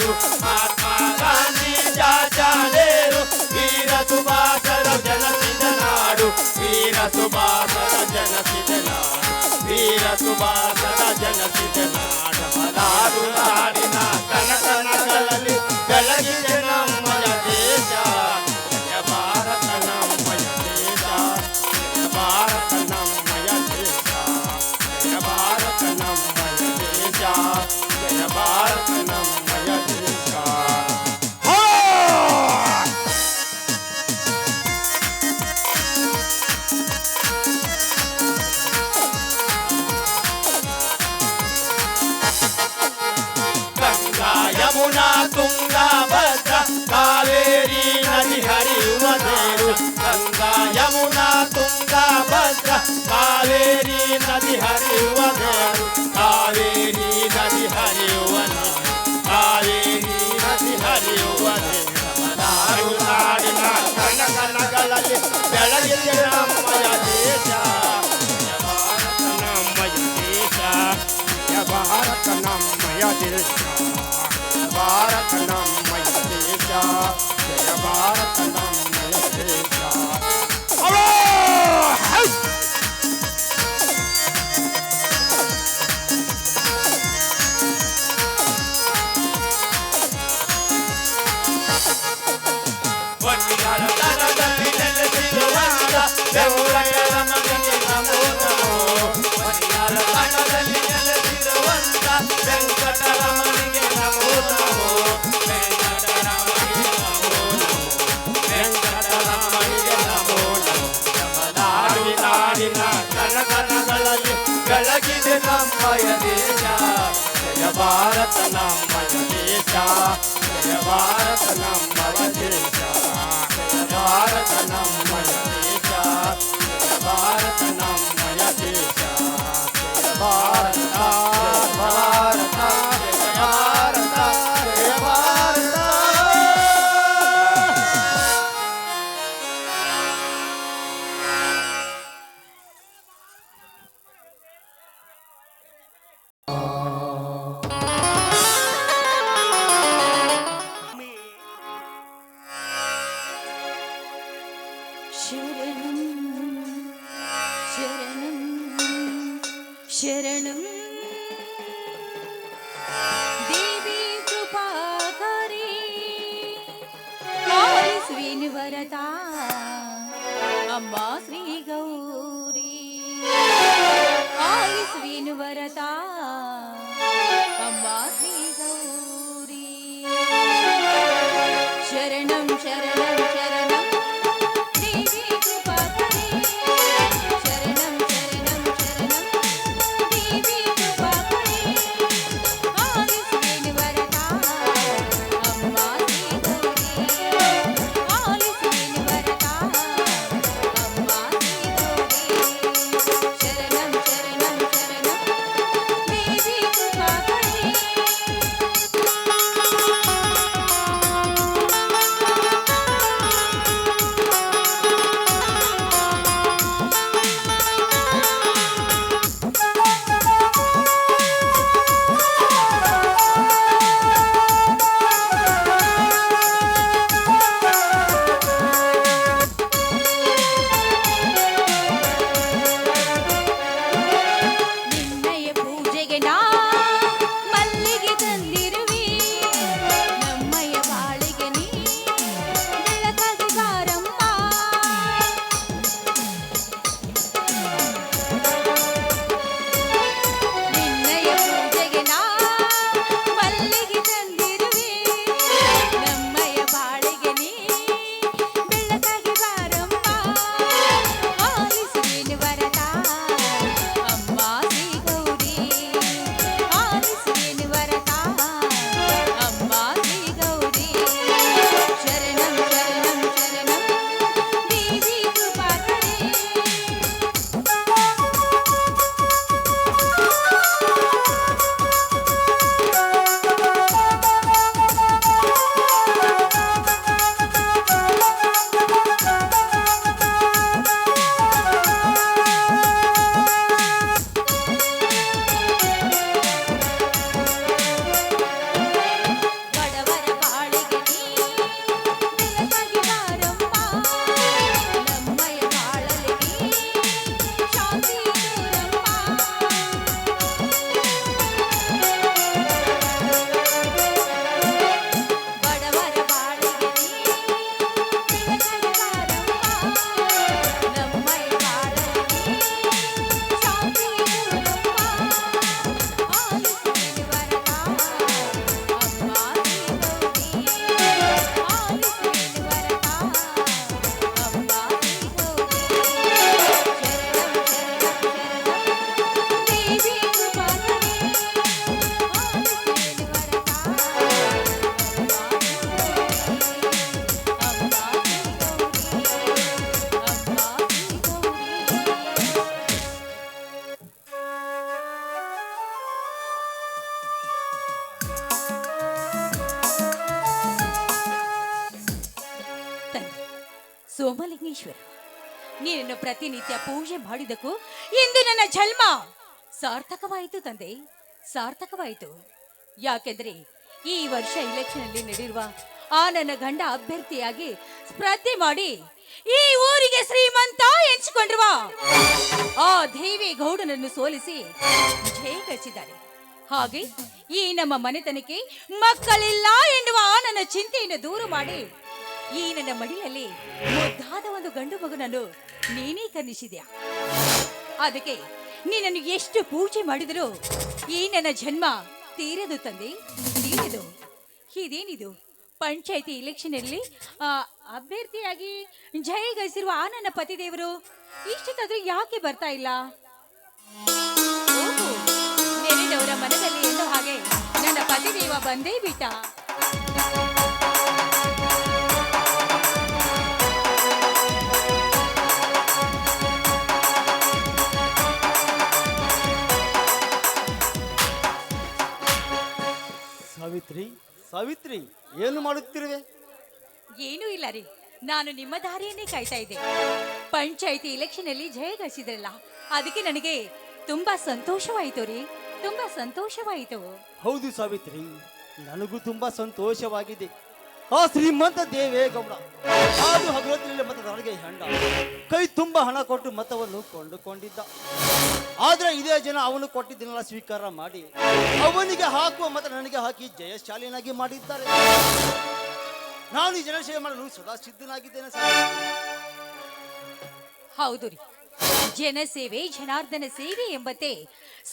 नाडू महात्मा गांधीच्या नेहरू वीर सुभाषराव जनसिद्ध नाडू वीर सुभाषराव जनसिद्ध नाडू वीर सुभाषराव जनसिद्ध नाडू ಮಲಾರು ನಾಡಿನ ಕನಕನಗಳಲ್ಲಿ ಬೆಳಗಿದೆ ನಮ್ಮಯ ದೇಶ ಜಯ ಭಾರತ ನಮ್ಮಯ ದೇಶ ಜಯ ಭಾರತ ನಮ್ಮಯ ದೇಶ ಜಯ ಭಾರತ ನಮ್ಮಯ ದೇಶ ಜಯ ಭಾರತ ನಮ್ಮಯ ದೇಶ ಯಮುನಾ ತುಂಗಾ ಭದ್ರಾ ಕಾವೇರಿ ನದಿ ಹರಿಯುವ ನೀರು ಗಂಗಾ ಯಮುನಾ ತುಂಗಾ ಭದ್ರಾ ಕಾವೇರಿ ನದಿ ಹರಿಯುವ ನೀರು ಕಾವೇರಿ ನದಿ ಹರಿಯುವ ನೀರು ಕಾವೇರಿ ನದಿ ಹರಿಯುವ ನೀರು ಮಲೆನಾಡು ನಾಡಿನ ಕನಕನಗಳಲ್ಲಿ ಬೆಳಗಿದೆ ನಮ್ಮಯ ದೇಶ ಜಯ ಭಾರತ ನಮ್ಮಯ ದೇಶ ಜಯ ಭಾರತ ನಮ್ಮಯ ದೇಶ ಭಾರತ ನಮ್ಮಯ ದೇಶ ಜಯ ಭಾರತ ನಮ್ಮಯ ದೇಶ ವನ್ನಿಗಾರತನದಲ್ಲಿ ನೆಲೆಸಿರುವಂತ ಬೆಂಗಳೂರ ಮಗನಿಗೆ ನಮೋ ನಮೋ ವನ್ನಿಗಾರತನದಲ್ಲಿ ನೆಲೆಸಿರುವಂತ ವೆಂಕಟರಮಣಿಗೆ ನಮೋ ನಮೋ ವೆಂಕಟರಮಣಿಗೆ ನಮೋ ನಮೋ ವೆಂಕಟರಮಣಿಗೆ ನಮೋ ನಮೋ ನಮ್ಮ ನಾಡಿನ ಕನಕನಗಳಲ್ಲಿ ಬೆಳಗಿದೆ ನಮ್ಮಯ ದೇಶ ಜಯ ಭಾರತ ನಮ್ಮಯ ದೇಶ ಜಯ ಭಾರತ ನಮ್ಮಯ ದೇಶ ಜಯ ಭಾರತ ನಮ್ಮಯ ದೇಶ ಜಯ ಭಾರತ ನಮ್ಮಯ ದೇಶ ಜಯ ಭಾರತ ಭಾರತ ಜಯ ಭಾರತ ಜಯ ಭಾರತ ಸೋಮೇಶ್ವರ, ನೀನನ್ನು ಪ್ರತಿನಿತ್ಯ ಪೂಜೆ ಮಾಡಿದಕ್ಕೂ ಇಂದು ನನ್ನ ಜನ್ಮ ಸಾರ್ಥಕವಾಯಿತು ತಂದೆ, ಸಾರ್ಥಕವಾಯಿತು. ಯಾಕೆಂದ್ರೆ ಈ ವರ್ಷ ಇಲೆಕ್ಷನ್ ಅಲ್ಲಿ ನಡೆಯುವ ಆ ನನ್ನ ಗಂಡ ಅಭ್ಯರ್ಥಿಯಾಗಿ ಸ್ಪರ್ಧೆ ಮಾಡಿ ಈ ಊರಿಗೆ ಶ್ರೀಮಂತ ಎನಿಸಿಕೊಂಡಿರುವ ಆ ದೇವೇಗೌಡನನ್ನು ಸೋಲಿಸಿ ಜಯ ಗಳಿಸಿದ್ದಾರೆ. ಹಾಗೆ ಈ ನಮ್ಮ ಮನೆತನಕ್ಕೆ ಮಕ್ಕಳಿಲ್ಲ ಎನ್ನುವ ಆ ನನ್ನ ಚಿಂತೆಯನ್ನು ದೂರ ಮಾಡಿ ಈ ನನ್ನ ಮಡಿಲಲ್ಲಿ ಮುದ್ದಾದ ಒಂದು ಗಂಡು ಮಗನನ್ನು ನೀನೇ ಕನ್ನಿಸಿದ್ಯಾ. ಅದಕ್ಕೆ ನೀನನ್ನು ಎಷ್ಟು ಪೂಜೆ ಮಾಡಿದರೂ ಈ ನನ್ನ ಜನ್ಮ ತೀರದು ತಂದೆ, ತೀರದು. ಇದೇನಿದು ಪಂಚಾಯತಿ ಇಲೆಕ್ಷನ್ ಅಲ್ಲಿ ಅಭ್ಯರ್ಥಿಯಾಗಿ ಜಯ ಗಳಿಸಿರುವ ಆ ನನ್ನ ಪತಿದೇವರು ಇಷ್ಟೊತ್ತಾದ್ರೂ ಯಾಕೆ ಬರ್ತಾ ಇಲ್ಲ? ನೆರೆದವರ ಮನದಲ್ಲಿ ಎಲ್ಲೋ ಹಾಗೆ ನನ್ನ ಪತಿದೇವ ಬಂದೇ ಬಿಟ್ಟ. ಸಾವಿತ್ರಿ, ಸಾವಿತ್ರಿ, ಏನು ಮಾಡುತ್ತಿರುವೆ? ಏನೂ ಇಲ್ಲ ರೀ, ನಾನು ನಿಮ್ಮ ದಾರಿಯನ್ನೇ ಕಾಯ್ತಾ ಇದ್ದೆ. ಪಂಚಾಯತಿ ಇಲೆಕ್ಷನ್ ಅಲ್ಲಿ ಜಯ ಗಳಿಸಿದ್ರಲ್ಲ, ಅದಕ್ಕೆ ನನಗೆ ತುಂಬಾ ಸಂತೋಷವಾಯಿತು ರೀ, ತುಂಬಾ ಸಂತೋಷವಾಯಿತು. ಹೌದು ಸಾವಿತ್ರಿ, ನನಗೂ ತುಂಬಾ ಸಂತೋಷವಾಗಿದೆ. ಆ ಶ್ರೀಮಂತ ದೇವೇಗೌಡ ಹಾದು ಹಗಲೊತ್ತಿನಲ್ಲಿ ಮತದಾರರಿಗೆ ಹೆಂಡ ಕೈ ತುಂಬ ಹಣ ಕೊಟ್ಟು ಮತವನ್ನು ಕೊಂಡುಕೊಂಡಿದ್ದ. ಆದ್ರೆ ಇದೇ ಜನ ಅವನು ಕೊಟ್ಟಿದ್ದನ್ನೆಲ್ಲ ಸ್ವೀಕಾರ ಮಾಡಿ ಅವನಿಗೆ ಹಾಕುವ ಮತ ನನಗೆ ಹಾಕಿ ಜಯಶಾಲಿನಾಗಿ ಮಾಡಿದ್ದಾರೆ. ನಾನು ಈ ಜನಸೇವೆ ಮಾಡಲು ಸದಾ ಸಿದ್ಧನಾಗಿದ್ದೇನೆ. ಹೌದು ರೀ, ಜನಸೇವೆ ಜನಾರ್ದನ ಸೇವೆ ಎಂಬಂತೆ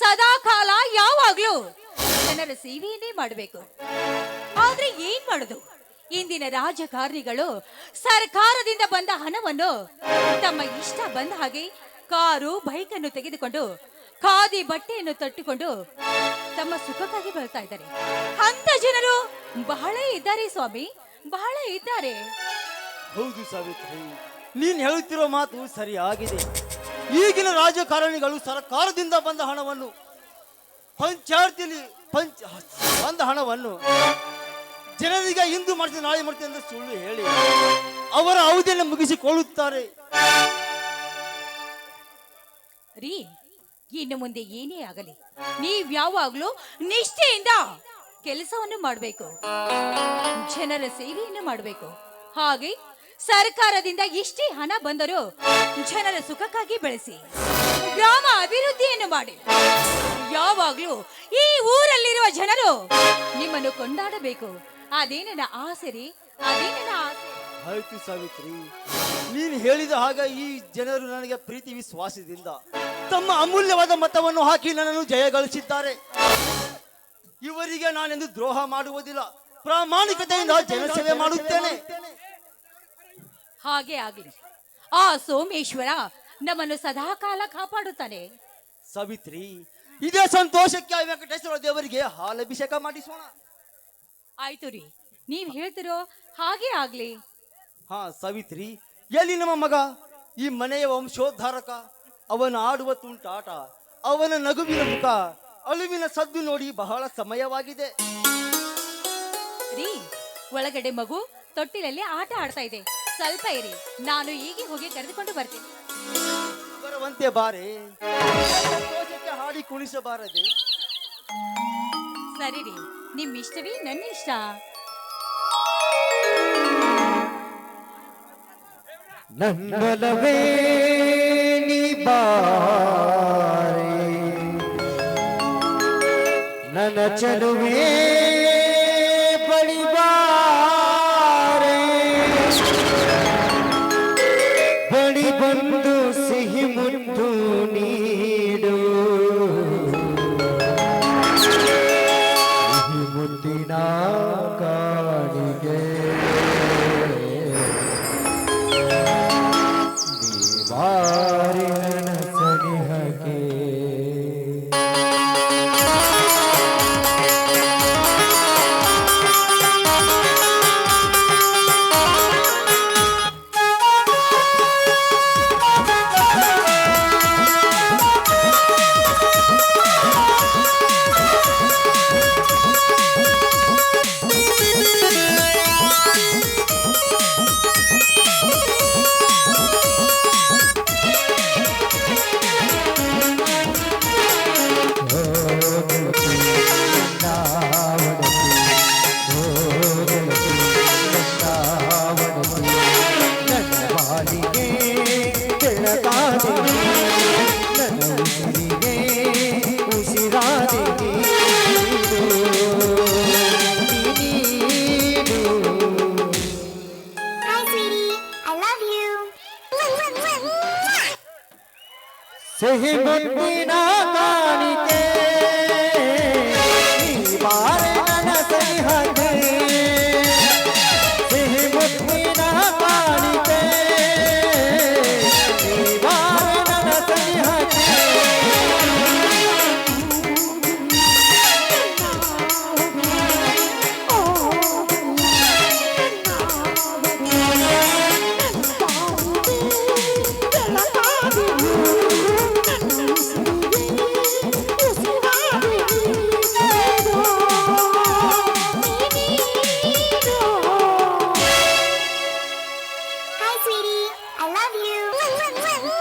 ಸದಾ ಕಾಲ ಯಾವಾಗ್ಲೂ ಜನರ ಸೇವೆಯನ್ನೇ ಮಾಡಬೇಕು. ಆದ್ರೆ ಏನ್ ಮಾಡುದು, ಇಂದಿನ ರಾಜಕಾರಣಿಗಳು ಸರ್ಕಾರದಿಂದ ಬಂದ ಹಣವನ್ನು ತಮ್ಮ ಇಷ್ಟ ಬಂದ ಹಾಗೆ ಕಾರು ಬೈಕ್ ಅನ್ನು ತೆಗೆದುಕೊಂಡು ಖಾದಿ ಬಟ್ಟೆಯನ್ನು ತಟ್ಟಿಕೊಂಡು ತಮ್ಮ ಸುಖಕ್ಕಾಗಿ ಬರ್ತಾ ಇದ್ದಾರೆ. ಅಂತ ಜನರು ಬಹಳ ಇದ್ದಾರೆ ಸ್ವಾಮಿ, ಬಹಳ ಇದ್ದಾರೆ. ಹೌದು ಸಾವಿತ್ರಿ, ನೀನ್ ಹೇಳುತ್ತಿರೋ ಮಾತು ಸರಿಯಾಗಿದೆ. ಈಗಿನ ರಾಜಕಾರಣಿಗಳು ಸರ್ಕಾರದಿಂದ ಬಂದ ಹಣವನ್ನು ಪಂಚಾಯತಿಯಲ್ಲಿ ಬಂದ ಹಣವನ್ನು ಜನರಿಗೆ ಇಂದು ಮಾಡ್ತೀನಿ ನಾಳೆ ಮಾಡ್ತೀನಿ ಎಂದು ಸುಳ್ಳು ಹೇಳಿ ಅವರ ಅವಧಿಯನ್ನು ಮುಗಿಸಿಕೊಳ್ಳುತ್ತಾರೆ. ರೀ, ಇನ್ನು ಮುಂದೆ ಏನೇ ಆಗಲಿ ನೀವ್ ಯಾವಾಗ್ಲೂ ನಿಷ್ಠೆಯಿಂದ ಕೆಲಸವನ್ನು ಮಾಡಬೇಕು, ಜನರ ಸೇವೆಯನ್ನು ಮಾಡಬೇಕು. ಹಾಗೆ ಸರ್ಕಾರದಿಂದ ಎಷ್ಟೇ ಹಣ ಬಂದರೂ ಜನರ ಸುಖಕ್ಕಾಗಿ ಬೆಳೆಸಿ ಗ್ರಾಮ ಅಭಿವೃದ್ಧಿಯನ್ನು ಮಾಡಿ. ಯಾವಾಗ್ಲೂ ಈ ಊರಲ್ಲಿರುವ ಜನರು ನಿಮ್ಮನ್ನು ಕೊಂಡಾಡಬೇಕು. ಅದೇ ನನ್ನ ಆಸೆ ರೀ, ಅದೇ ನನ್ನ ಆಸೆ. ಆಯ್ತು ಸಾವಿತ್ರಿ, ನೀನು ಹೇಳಿದ ಹಾಗೆ ಈ ಜನರು ನನಗೆ ಪ್ರೀತಿ ವಿಶ್ವಾಸದಿಂದ ತಮ್ಮ ಅಮೂಲ್ಯವಾದ ಮತವನ್ನು ಹಾಕಿ ನನ್ನನ್ನು ಜಯಗಳಿಸಿದ್ದಾರೆ. ಇವರಿಗೆ ನಾನೆಂದು ದ್ರೋಹ ಮಾಡುವುದಿಲ್ಲ, ಪ್ರಾಮಾಣಿಕತೆಯಿಂದ ಜನಸೇವೆ ಮಾಡುತ್ತೇನೆ. ಹಾಗೆ ಆಗಲಿ. ಆ ಸೋಮೇಶ್ವರ ನಮ್ಮನ್ನು ಸದಾಕಾಲ ಕಾಪಾಡುತ್ತಾನೆ. ಸಾವಿತ್ರಿ, ಇದೇ ಸಂತೋಷಕ್ಕೆ ವೆಂಕಟೇಶ್ವರ ದೇವರಿಗೆ ಹಾಲಭಿಷೇಕ ಮಾಡಿಸೋಣ. ಆಯ್ತು ರೀ, ನೀವ್ ಹೇಳ್ತಿರೋ ಹಾಗೆ ಆಗ್ಲಿ. ಹಾ ಸಾವಿತ್ರಿ, ಎಲ್ಲಿ ನಮ್ಮ ಮಗ, ಈ ಮನೆಯ ವಂಶೋದ್ಧಾರಕ? ಅವನ ಆಡುವ ತುಂಟಾಟ, ಅವನ ನಗುವಿನ ಮುಖ, ಅಳುವಿನ ಸದ್ದು ನೋಡಿ ಬಹಳ ಸಮಯವಾಗಿದೆ. ರೀ, ಒಳಗಡೆ ಮಗು ತೊಟ್ಟಿಲಲ್ಲಿ ಆಟ ಆಡ್ತಾ ಇದೆ, ಸ್ವಲ್ಪ ಇರಿ, ನಾನು ಈಗ ಹೋಗಿ ಕರೆದುಕೊಂಡು ಬರ್ತೀನಿ. ಬರುವಂತೆ ಬಾರೆ, ಸಂತೋಷಕ್ಕೆ ಹಾಡಿ ಕುಣಿಸಬಾರದೆ? ಸರಿ ರೀ, ನಿಮ್ ಇಷ್ಟವೇ ನನ್ನ ಇಷ್ಟ. ನನ್ನಲವೇ ನೀ ಬಾರೆ, ನನ್ನ ಚಲುವೆ ಬಳಿ ಬಾರೆ, ಬಳಿ ಬಂದು ಸಿಹಿ ಮುದ್ದು ನೀಡು, ಸಿಹಿ ಮುದ್ದಿನ ಕಾಣಿಗೆ ಬಾರಿನ ಸನಿಹಕ್ಕೆ. ಸಿಹಿ ಮುತ್ತಿನ ಕಾಣಿಕೆ ನೀ ಬಾರೆ ನನ್ನ ಸನಿಹಕ್ಕೆ ಸಿಹಿ ಮುತ್ತಿನ ಕಾಣಿಕೆ ನೀ ಬಾರೆ ನನ್ನ ಸನಿಹಕ್ಕೆ Hi, sweetie. I love you.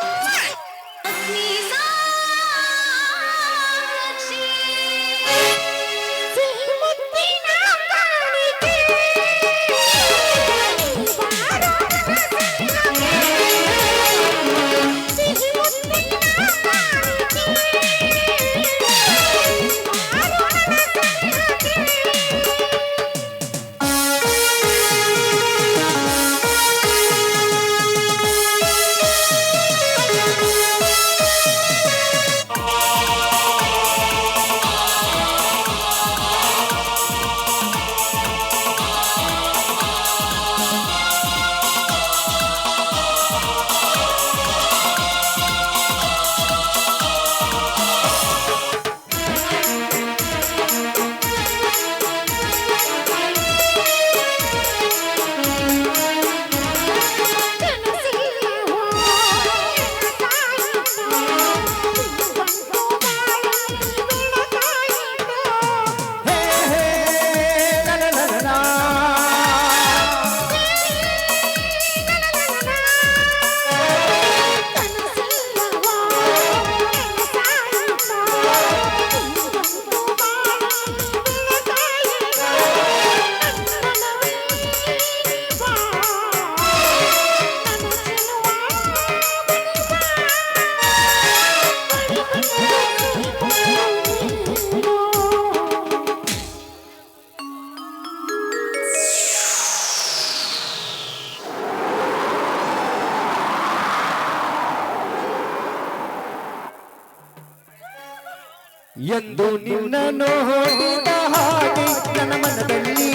ಎಂದು ನಿನ್ನ ನೋಡಿದ ಹಾಗೆ ನನ್ನ ಮನದಲ್ಲಿ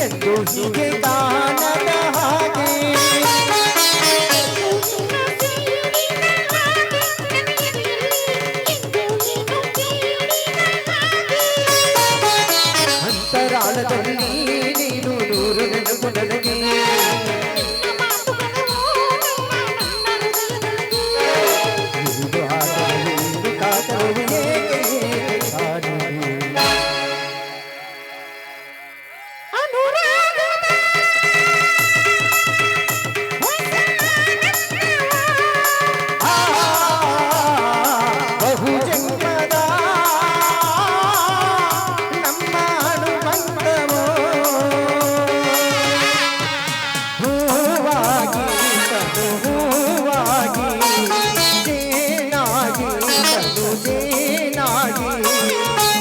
ಎಂದು ಹೀಗೆ ಗಾನದ ಹಾಗೆ ಅಂತರಾಳದಲ್ಲಿ ನೀನು ನೂರು ನೆನಪು ನನಗೆ ಇದು ಆಟವು, ಇದು ಕಾಟವು ಏಕೆ ಕಾಣುವುದು? ಆ, ಬಹುಜನ್ಮದ ನಮ್ಮ ಅನುಬಂಧವೋ ಹೂವಾಗಿ ತನು ಹೂವಾಗಿ ಜೇನಾಗಿ ತನು ಜೇನಾಗಿ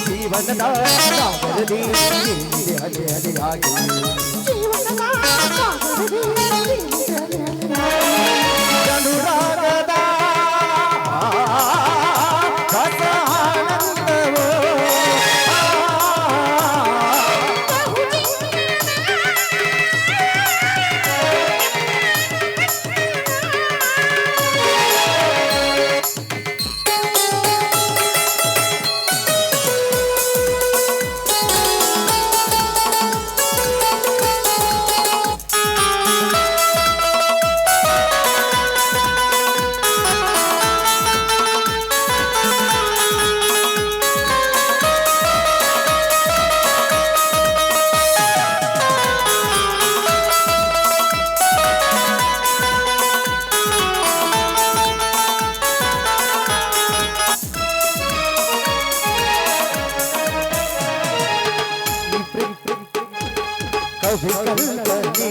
ಜೀವನದ ಸಾಗರದಿ ಅಲೆ ಅಲೆಯಾಗಿ ಅನುರಾಗದ ಹೊಸ ಆನಂದವೋ ಕವಿ ಕಲ್ಪನೆ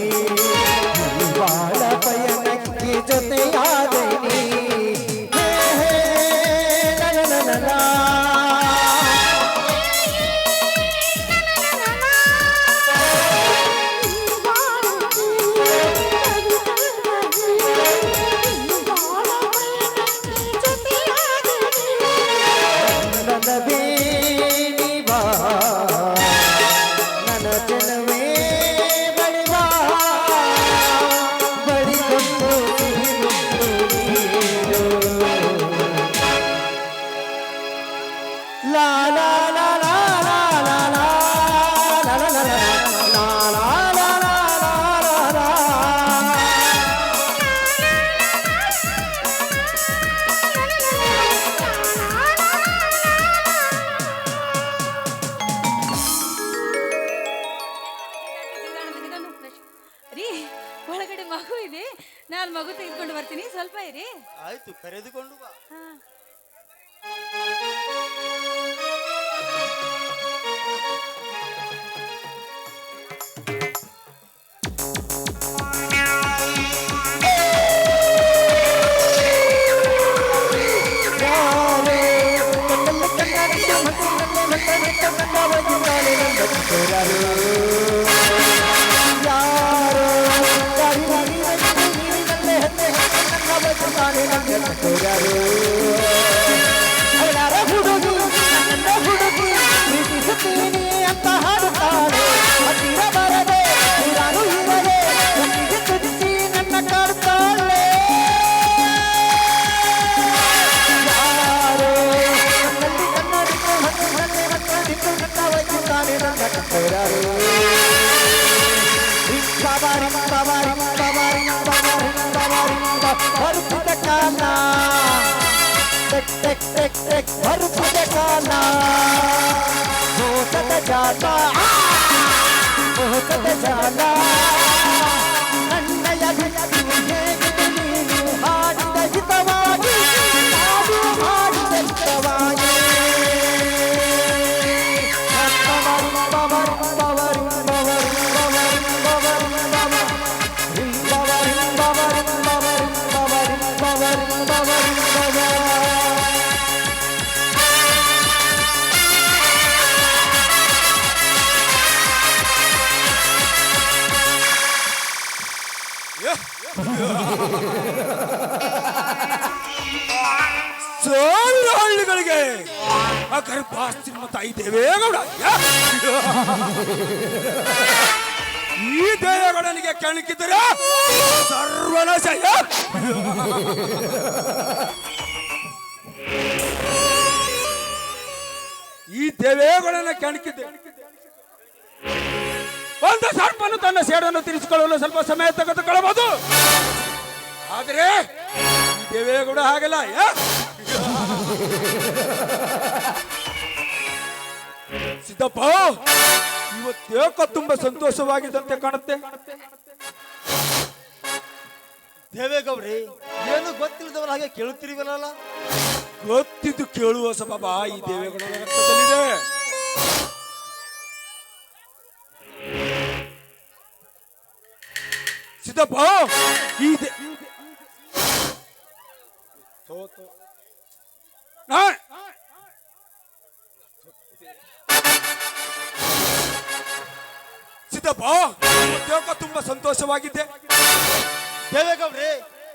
ಬಾಳ ಪಯಣಕ್ಕೆ ಜೊತೆಯಾದೆ ನೀ. ಹೇ, ಹೇ, ಲ, ಲ, ಲ, ಲ, ಲ. ಮಗು ಇದೆ, ನಾನು ಮಗು ತೆಗೆದುಕೊಂಡು ಬರ್ತೀನಿ, ಸ್ವಲ್ಪ ಇರಿ. ಆಯ್ತು, ಕರೆದುಕೊಂಡು ಬಾ. ಹಾ. ಅಂತ ಹಾಡುತ್ತಾಳೆ, ಹತ್ತಿರ ಬರದೆ ನಾನು ಇರದೆ ಕಣ್ಣಿಗೆ ತುದಿಸಿ ನನ್ನ ಕಾಡುತ್ತಾಳೆ. ಯಾರೋ ಕಣ್ಣಲ್ಲಿ ಕಣ್ಣಡಿಟ್ಟು ಹತ್ತಿರಲ್ಲೇ ಮಕ್ಕಳಿಟ್ಟು ನನ್ನ ವಹಿಸುತ್ತಾನೆ ನನ್ನ ಕತ್ತರಾರು. ಬಾಬಾರಿ ಬಾಬಾರಿ ಬಾಬಾರಿ ಬಾಬಾರಿ ಬಾಬಾರಿ ಬರುತ್ತಿದ್ದ ಕಾಲ, ಟೆಕ್ ಟೆಕ್ ಟೆಕ್ ಟೆಕ್ ಬರುತ್ತಿದ್ದ ಕಾಲ, ಮೋಸದ ಜಾಲ, ಮೋಸದ ಜಾಲ. ನನ್ನಯ ಬಿಟ್ಟು ಹೇಗಿದೆ ನೀನು ಹಾಡಿದ ಹಿತವಾಗಿ, ಹಾಡು ಹಾಡಿದ ಹಿತವಾಗಿ. ಬಾಬಾರಿ ಬಾಬಾರಿ ಬಾಬಾರಿ ಬಾಬಾರಿ ಬಾಬಾರಿ ಬಾಬಾರಿ ಬಾಬಾರಿ ಬಾಬಾರಿ ಬಾಬಾರಿ ಬಾಬಾರಿ ಬಾಬಾರಿ. ಸಾವಿರ ಹಳ್ಳಿಗಳಿಗೆ ಗರ್ಭಾಸ್ತಿ ತಾಯಿ ದೇವೇಗೌಡ, ಈ ದೇವೇಗೌಡನಿಗೆ ಕೆಣಕಿದರೆ ಸರ್ವನಾಶ. ಈ ದೇವೇಗೌಡನ ಕೆಣಕಿದ್ದೆ ಒಂದು ಸರ್ಪನು ತನ್ನ ಸೇಡನ್ನು ತೀರಿಸಿಕೊಳ್ಳಲು ಸ್ವಲ್ಪ ಸಮಯ ತೆಗೆದುಕೊಳ್ಳಬಹುದು. ಆದರೆ ಈ ದೇವೇಗೌಡ ಹಾಗಲ್ಲ. ಸಿದ್ದಪ್ಪ, ಇವತ್ತೇಕೋ ತುಂಬಾ ಸಂತೋಷವಾಗಿದ್ದಂತೆ ಕಾಣುತ್ತೆ. ದೇವೇಗೌಡ್ರಿ, ಏನು ಗೊತ್ತಿಲ್ಲದವ್ರ ಹಾಗೆ ಕೇಳುತ್ತಿರಿವಲ್ಲ? ಗೊತ್ತಿದ್ದು ಕೇಳುವ ಸಬಾಬ ಈ ದೇವೇಗೌಡನ ರಕ್ತದಲ್ಲಿದೆ. ಸಿದ್ದಪ್ಪ, ಈ ಸಿದ್ದಪ್ಪ, ಇವತ್ತೇಕೋ ತುಂಬಾ ಸಂತೋಷವಾಗಿದ್ದೆ. ದೇವೇಗೌಡ್ರೆ,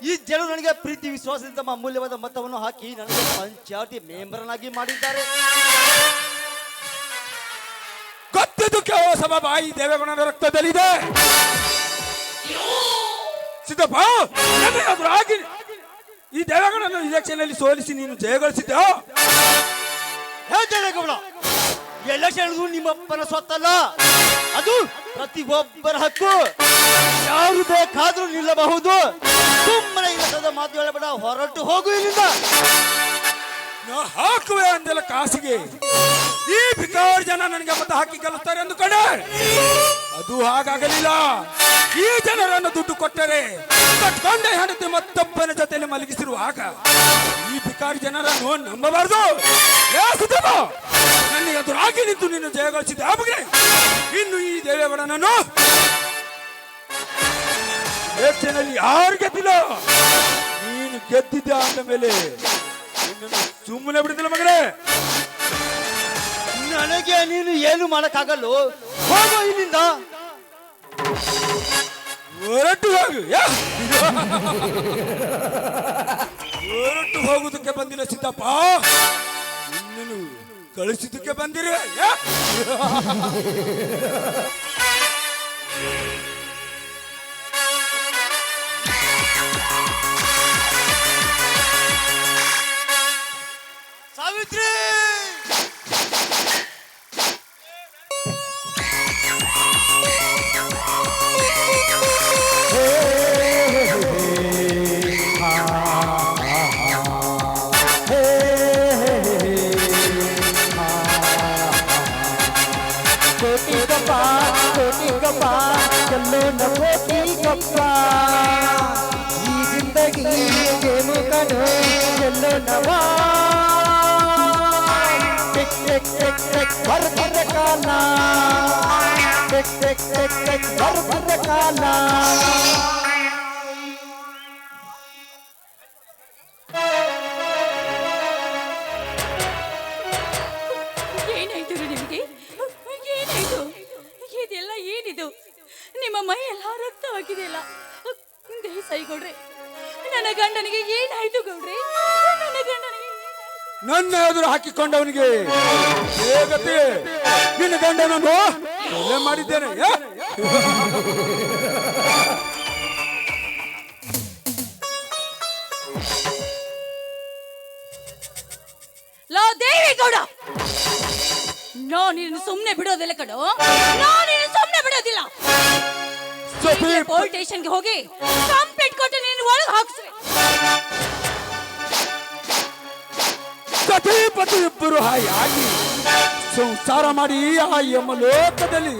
ಈ ಜನರು ನನಗೆ ಪ್ರೀತಿ ವಿಶ್ವಾಸದಿಂದ ಅಮೂಲ್ಯವಾದ ಮತವನ್ನು ಹಾಕಿ ನನಗೆ ಪಂಚಾಯತಿ ಮೆಂಬರ್ನಾಗಿ ಮಾಡಿದ್ದಾರೆ. ಗೊತ್ತಿದ್ದು ಕೇಳುವ ಸಬಾಬ ಈ ದೇವೇಗೌಡನ ರಕ್ತದಲ್ಲಿದೆ. ಸಿದ್ದಪ್ಪ, ಆಗಿ ಈ ದೇವೇಗೌಡನ ಇಲೆಕ್ಷನ್ ಅಲ್ಲಿ ಸೋಲಿಸಿ ನೀನು ಜಯಗಳಿಸಿದ್ದ. ಹೇ ದೇವೇಗೌಡ, ಎಲೆಕ್ಷನ್ ನಿಮ್ಮಪ್ಪನ ಸ್ವತ್ತಲ್ಲ, ಅದು ಪ್ರತಿಯೊಬ್ಬರ ಹಕ್ಕು. ಯಾರು ಬೇಕಾದ್ರೂ ನಿಲ್ಲಬಹುದು. ಸುಮ್ಮನೆ ಇಲ್ಲದ ಮಾತು ಹೇಳಬೇಡ, ಹೊರಟು ಹೋಗು ಇಲ್ಲಿಂದ. ನಾ ಹಾಕುವೆ ಅಂದೆಲ್ಲ ಕಾಸಿಗೆ ಈ ಬಿಕಾರ್ ಜನ ನನಗೆ ಮತ ಹಾಕಿ ಗೆಲ್ಲುತ್ತಾರೆ ಅಂದುಕೊಂಡೆ. ಅದು ಹಾಗಾಗಲಿಲ್ಲ. ಈ ಜನರನ್ನು ದುಡ್ಡು ಕೊಟ್ಟರೆ ಕಟ್ಕೊಂಡೆ ಹೆಂಡತಿ ಮತ್ತೊಬ್ಬನ ಜೊತೆಯಲ್ಲಿ ಮಲಗಿಸಿರುವಾಗ ಈ ಬಿಕಾರಿ ಜನರನ್ನು ನಂಬಬಾರದು. ನನ್ನ ಎದುರಾಗಿ ನಿಂತು ನೀನು ಜಯಗಳಿಸಿದೆ. ಆಮೇಲೆ ಇನ್ನು ಈ ದೇವೇಗೌಡನನ್ನು ಎಲೆಕ್ಷನಲ್ಲಿ ಯಾರು ಗೆದ್ದಿಲ್ಲ. ನೀನು ಗೆದ್ದಿದ್ದ ಅಂದ ಮೇಲೆ ಸುಮ್ಮನೆ ಬಿಡುದಿಲ್ಲ ಮಗನೇ. ನನಗೆ ನೀನು ಏನು ಮಾಡಕ್ಕಾಗಲ್ಲ. ಹೋಗೋ ಇಲ್ಲಿಂದ. ಹೊರಟು ಹೋಗು. ಹೊರಟು ಹೋಗುವುದಕ್ಕೆ ಬಂದಿಲ್ಲ ಸಿದ್ದಪ್ಪ, ನಿನ್ನನ್ನು ಕಳಿಸಿದ್ದಕ್ಕೆ ಬಂದಿರುವೆ. ಸಾವಿತ್ರಿ, ಕೋಟಿ ಗಪ್ಪ ಕೋಟಿ ಗಪ್ಪ ಚಲ್ಲೋ ನ ಕೋಟಿ ಗಪ್ಪ ಈ ಜಿಂದಗಿ ಗೇಮು ಕಣೋ ಚಲ್ಲೋ ನವಾ ಟಿಕ್ ಟಿಕ್ ಟಿಕ್ ಟಿಕ್ ಭರ್ ಭರ್ ಕಾಲ ಟಿಕ್ ಟಿಕ್ ಟಿಕ್ ಟಿಕ್ ಭರ್ ಭರ್ ಕಾಲ ಏನಾಯ್ತು ರೀ ನಿಮಗೆ? ಏನಾಯ್ತು? ಇದೆಲ್ಲ ಏನಿದು? ನಿಮ್ಮ ಮೈ ಎಲ್ಲ ರಕ್ತವಾಗಿದೆಯಲ್ಲ. ದೇಸಾಯಿ ಗೌಡ್ರೆ, ನನ್ನ ಗಂಡನಿಗೆ ಏನಾಯ್ತು ಗೌಡ್ರೆ? ನನ್ನ ಗಂಡನಿಗೆ ನನ್ನ ಎದುರು ಹಾಕಿಕೊಂಡವನಿಗೆ ಹೇಗತಿ ನಿನ್ನ ಗಂಡನನ್ನು ಕೊಲೆ ಮಾಡಿದ್ದೇನೆ. ಲೋ ದೇವೇಗೌಡ, ನಾನು ಸುಮ್ಮನೆ ಬಿಡೋದಿಲ್ಲ ಕಣೋ, ನಾನು ಸುಮ್ಮನೆ ಬಿಡೋದಿಲ್ಲ. ಪೊಲೀಸ್ ಸ್ಟೇಷನ್ಗೆ ಹೋಗಿ ಕಂಪ್ಲೇಂಟ್ ಕೊಟ್ಟು ನೀನು ಒಳಗೆ ಹಾಕ್ಸ್ರಿ. ಸತಿಪತಿ ಇಬ್ಬರು ಹಾಯಾಗಿ ಸಂಸಾರ ಮಾಡಿ ಆ ಯಮ ಲೋಕದಲ್ಲಿ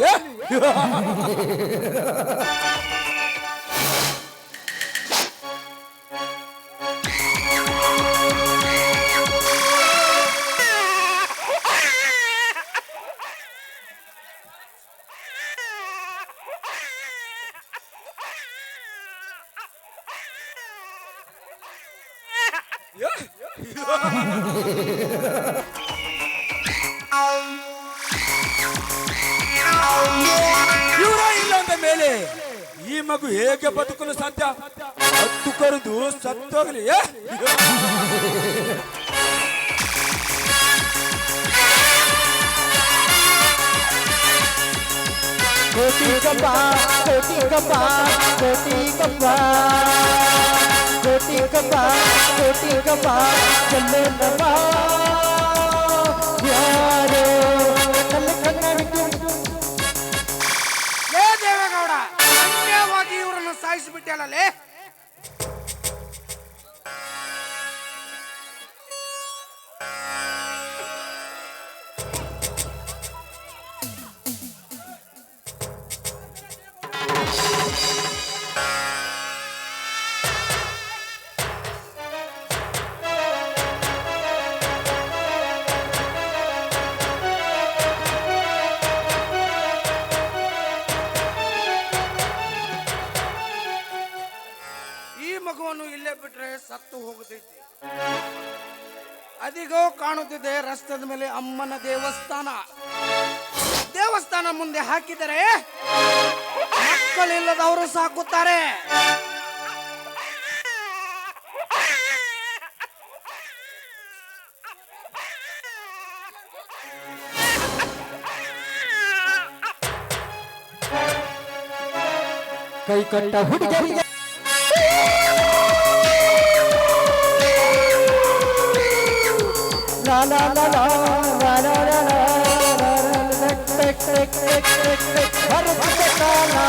ಇವರ ಇಲ್ಲ ಅಂದ ಮೇಲೆ ಈ ಮಗು ಹೇಗೆ ಬದುಕಲು ಸಾಧ್ಯ? ಹತ್ತು ಕರೆದು ಸತ್ತೋಗ್ಲಿ. ಕೋಟಿ ಗಪ್ಪ ಕೋಟಿ ಗಪ್ಪ ಕೋಟಿ ಗಪ್ಪ ಕೋಟಿ ಗಪ್ಪ ಕೋಟಿ ಗಪ್ಪ ಚಲ್ಲೋ ನವಾ ಯಾರೋ ಕಲ್ಲ ಕಣ್ಣ ಬಿಟ್ಟು ಲೇ ದೇವೇಗೌಡ, ಅನ್ಯಾಯವಾಗಿ ಇವರನ್ನು ಸಾಯಿಸಿಬಿಟ್ಟಲ್ಲೇ. ಮಗುವನ್ನು ಇಲ್ಲೇ ಬಿಟ್ರೆ ಸತ್ತು ಹೋಗುತ್ತೈತಿ. ಅದಿಗೋ ಕಾಣುತ್ತಿದೆ ರಸ್ತೆದ ಮೇಲೆ ಅಮ್ಮನ ದೇವಸ್ಥಾನ. ದೇವಸ್ಥಾನ ಮುಂದೆ ಹಾಕಿದರೆ ಮಕ್ಕಳಿಲ್ಲದವರು ಸಾಕುತ್ತಾರೆ. ಕೈ ಕಟ್ಟ ಹುಡುಗರಿಗೆ la la la la la la la la tek tek tek tek tek har bhakala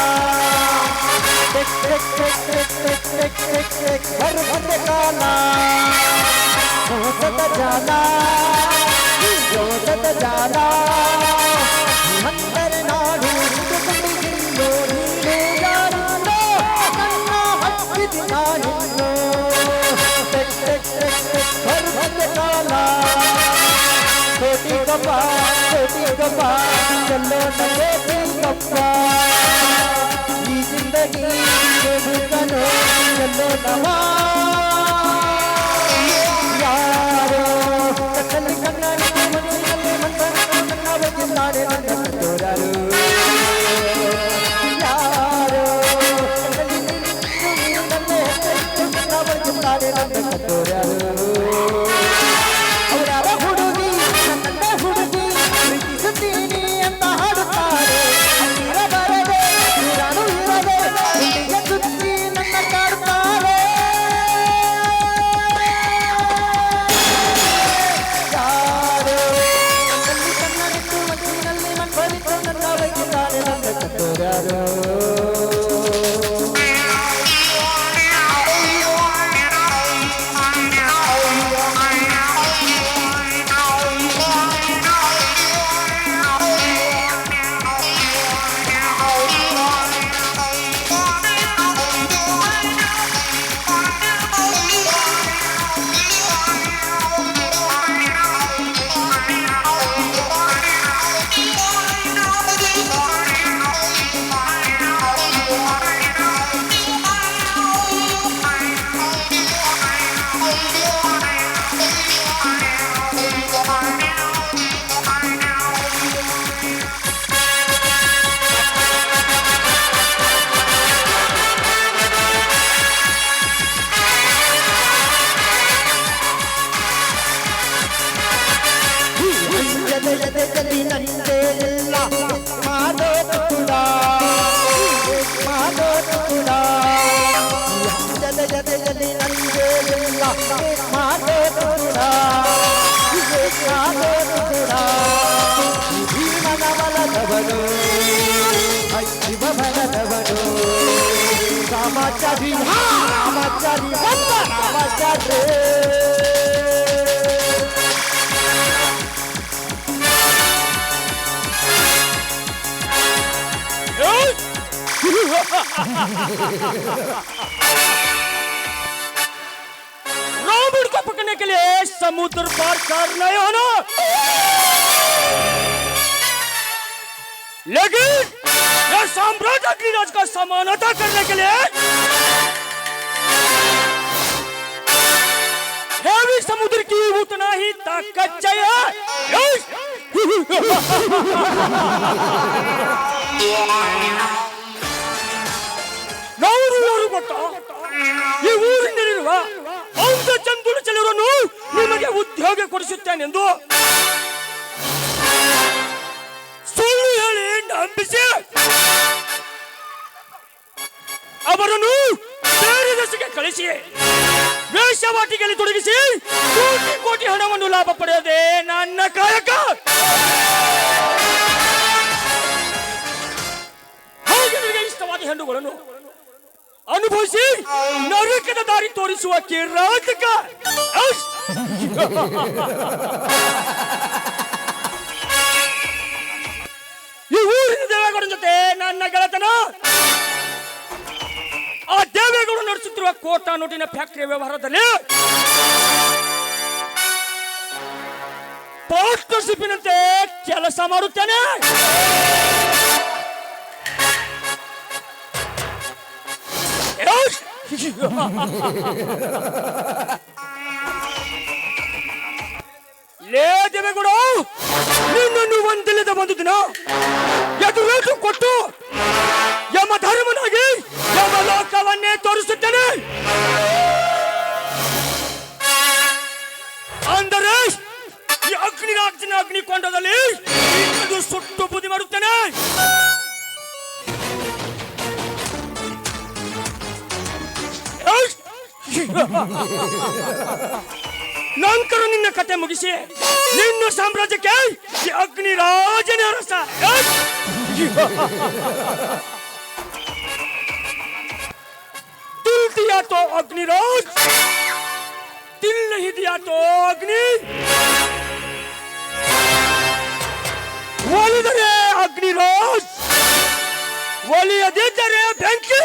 tek tek tek tek tek tek tek tek har bhakala josat jala mandar naadu kundigillo neelu jaanno kanna hakkidi naanillo tek tek tek tek har bhakala ಕೋಟಿ ಗಪ್ಪ ಚಲ್ಲೋ ನ ಕೋಟಿ ಗಪ್ಪ ಈ ಜಿಂದಗಿ ಬದುಕನು ಚಲ್ಲೋ ನವಾ ಯಾರೋ ಕತ್ತಲಿ ಕಣ್ಣಾಡಿ ಮನಸ್ಸಿನಲ್ಲಿ ಮಂತ್ರ ಬಗೆದ್ದಾರೆ ನನ್ನ ಕಂಡೋರಾರು ಯಾರೋ ಕತ್ತಲಿ ನನ್ನ ಹೆಸರು ಬಗೆದ್ದಾರೆ ನನ್ನ ಕಂಡೋರಾರು ಅವರ ಹುಡುಗಿ ಹುಡುಗಿ ಪ್ರೀತಿಸುತ್ತೀನಿ ಅಂತ ಹಾಡುತ್ತಾರೆ. ಹತ್ತಿರ ಬರದೆ ದೂರನೂ ಇರದೆ ಹುಡುಗಿಯ ಸುತ್ತಿ ನನ್ನ ಕಾಡುತ್ತಾರೆ. ಯಾರೋ ಕಣ್ಣಲ್ಲಿ ಕಣ್ಣನಿಟ್ಟು ಮನಸ್ಸಿನಲ್ಲಿ ಮನಸ್ಸರಿತು ನನ್ನ ಬೈಕಿದ್ದಾರೆ ನನ್ನ ಕಂಡೋರ್ಯಾರೋ ರಾಮಚಾರಿ ರಾಮಚಾರಿ ಬಂದ ರಾಮಚಾರಿ रावण को पकड़ने के लिए समुद्र पार करना है ना, लेकिन यह साम्राज्य अग्निराज का समानता करने के लिए हैवी समुद्र की उतना ही ताकत चाहिए। ಯಾರು ಗೊತ್ತಾ, ಈ ಊರಿನಲ್ಲಿರುವ ಅಂಧ ಚಂದುಳು ಕೆಲವರನ್ನು ನಿಮಗೆ ಉದ್ಯೋಗ ಕೊಡಿಸುತ್ತೇನೆಂದು ಸುಳ್ಳು ಹೇಳಿ ನಂಬಿಸಿ ಅವರನ್ನು ಬೇರೆ ದೇಶಕ್ಕೆ ಕಳಿಸಿ ವೇಷವಾಟಿಕೆಯಲ್ಲಿ ತೊಡಗಿಸಿ ಕೋಟಿ ಕೋಟಿ ಹಣವನ್ನು ಲಾಭ ಪಡೆಯದೆ ನನ್ನ ಕಾಯಕ. ಹಾಗೆ ನನಗೆ ಇಷ್ಟವಾದ ಹೆಣ್ಣುಗಳನ್ನು ಅನುಭವಿಸಿ ನರಕದ ದಾರಿ ತೋರಿಸುವ ಕಿರಾತಕ. ಈ ಊರಿನ ದೇವೇಗೌಡನ ಜೊತೆ ನನ್ನ ಗೆಳತನ, ಆ ದೇವೇಗೌಡ ನಡೆಸುತ್ತಿರುವ ಕೋಟಾ ನೋಟಿನ ಫ್ಯಾಕ್ಟರಿ ವ್ಯವಹಾರದಲ್ಲಿ ಪಾರ್ಟ್ನರ್ಶಿಪ್ನಂತೆ ಕೆಲಸ ಮಾಡುತ್ತೇನೆ. ಲೇ ದೇವೇಗೌಡ, ನಿನ್ನನ್ನು ಒಂದಿಲ್ಲದ ಒಂದು ದಿನ ಎದುರೇಟು ಕೊಟ್ಟು ಯಮ ಧರ್ಮನಾಗಿ ಯಮ ಲೋಕವನ್ನೇ ತೋರಿಸುತ್ತೇನೆ. ಅಂದರೆ ಈ ಅಗ್ನಿರಾಜನ ಅಗ್ನಿಕೊಂಡದಲ್ಲಿ ನಿನ್ನದು ಸುಟ್ಟು ಬುದ್ಧಿ ಮಾಡುತ್ತೇನೆ. ನಂತರ ನಿನ್ನ ಕತೆ ಮುಗಿಸಿ ನಿನ್ನ ಸಾಮ್ರಾಜ್ಯಕ್ಕೆ ಈ ಅಗ್ನಿರಾಜನೇ ಅರಸ. दिल दिया तो अग्निराज, दिल नहीं दिया तो अग्नि. ಒಲಿದರೆ ಅಗ್ನಿರಾಜ್, ಒಲಿಯದಿದ್ದರೆ ಬೆಂಕಿ.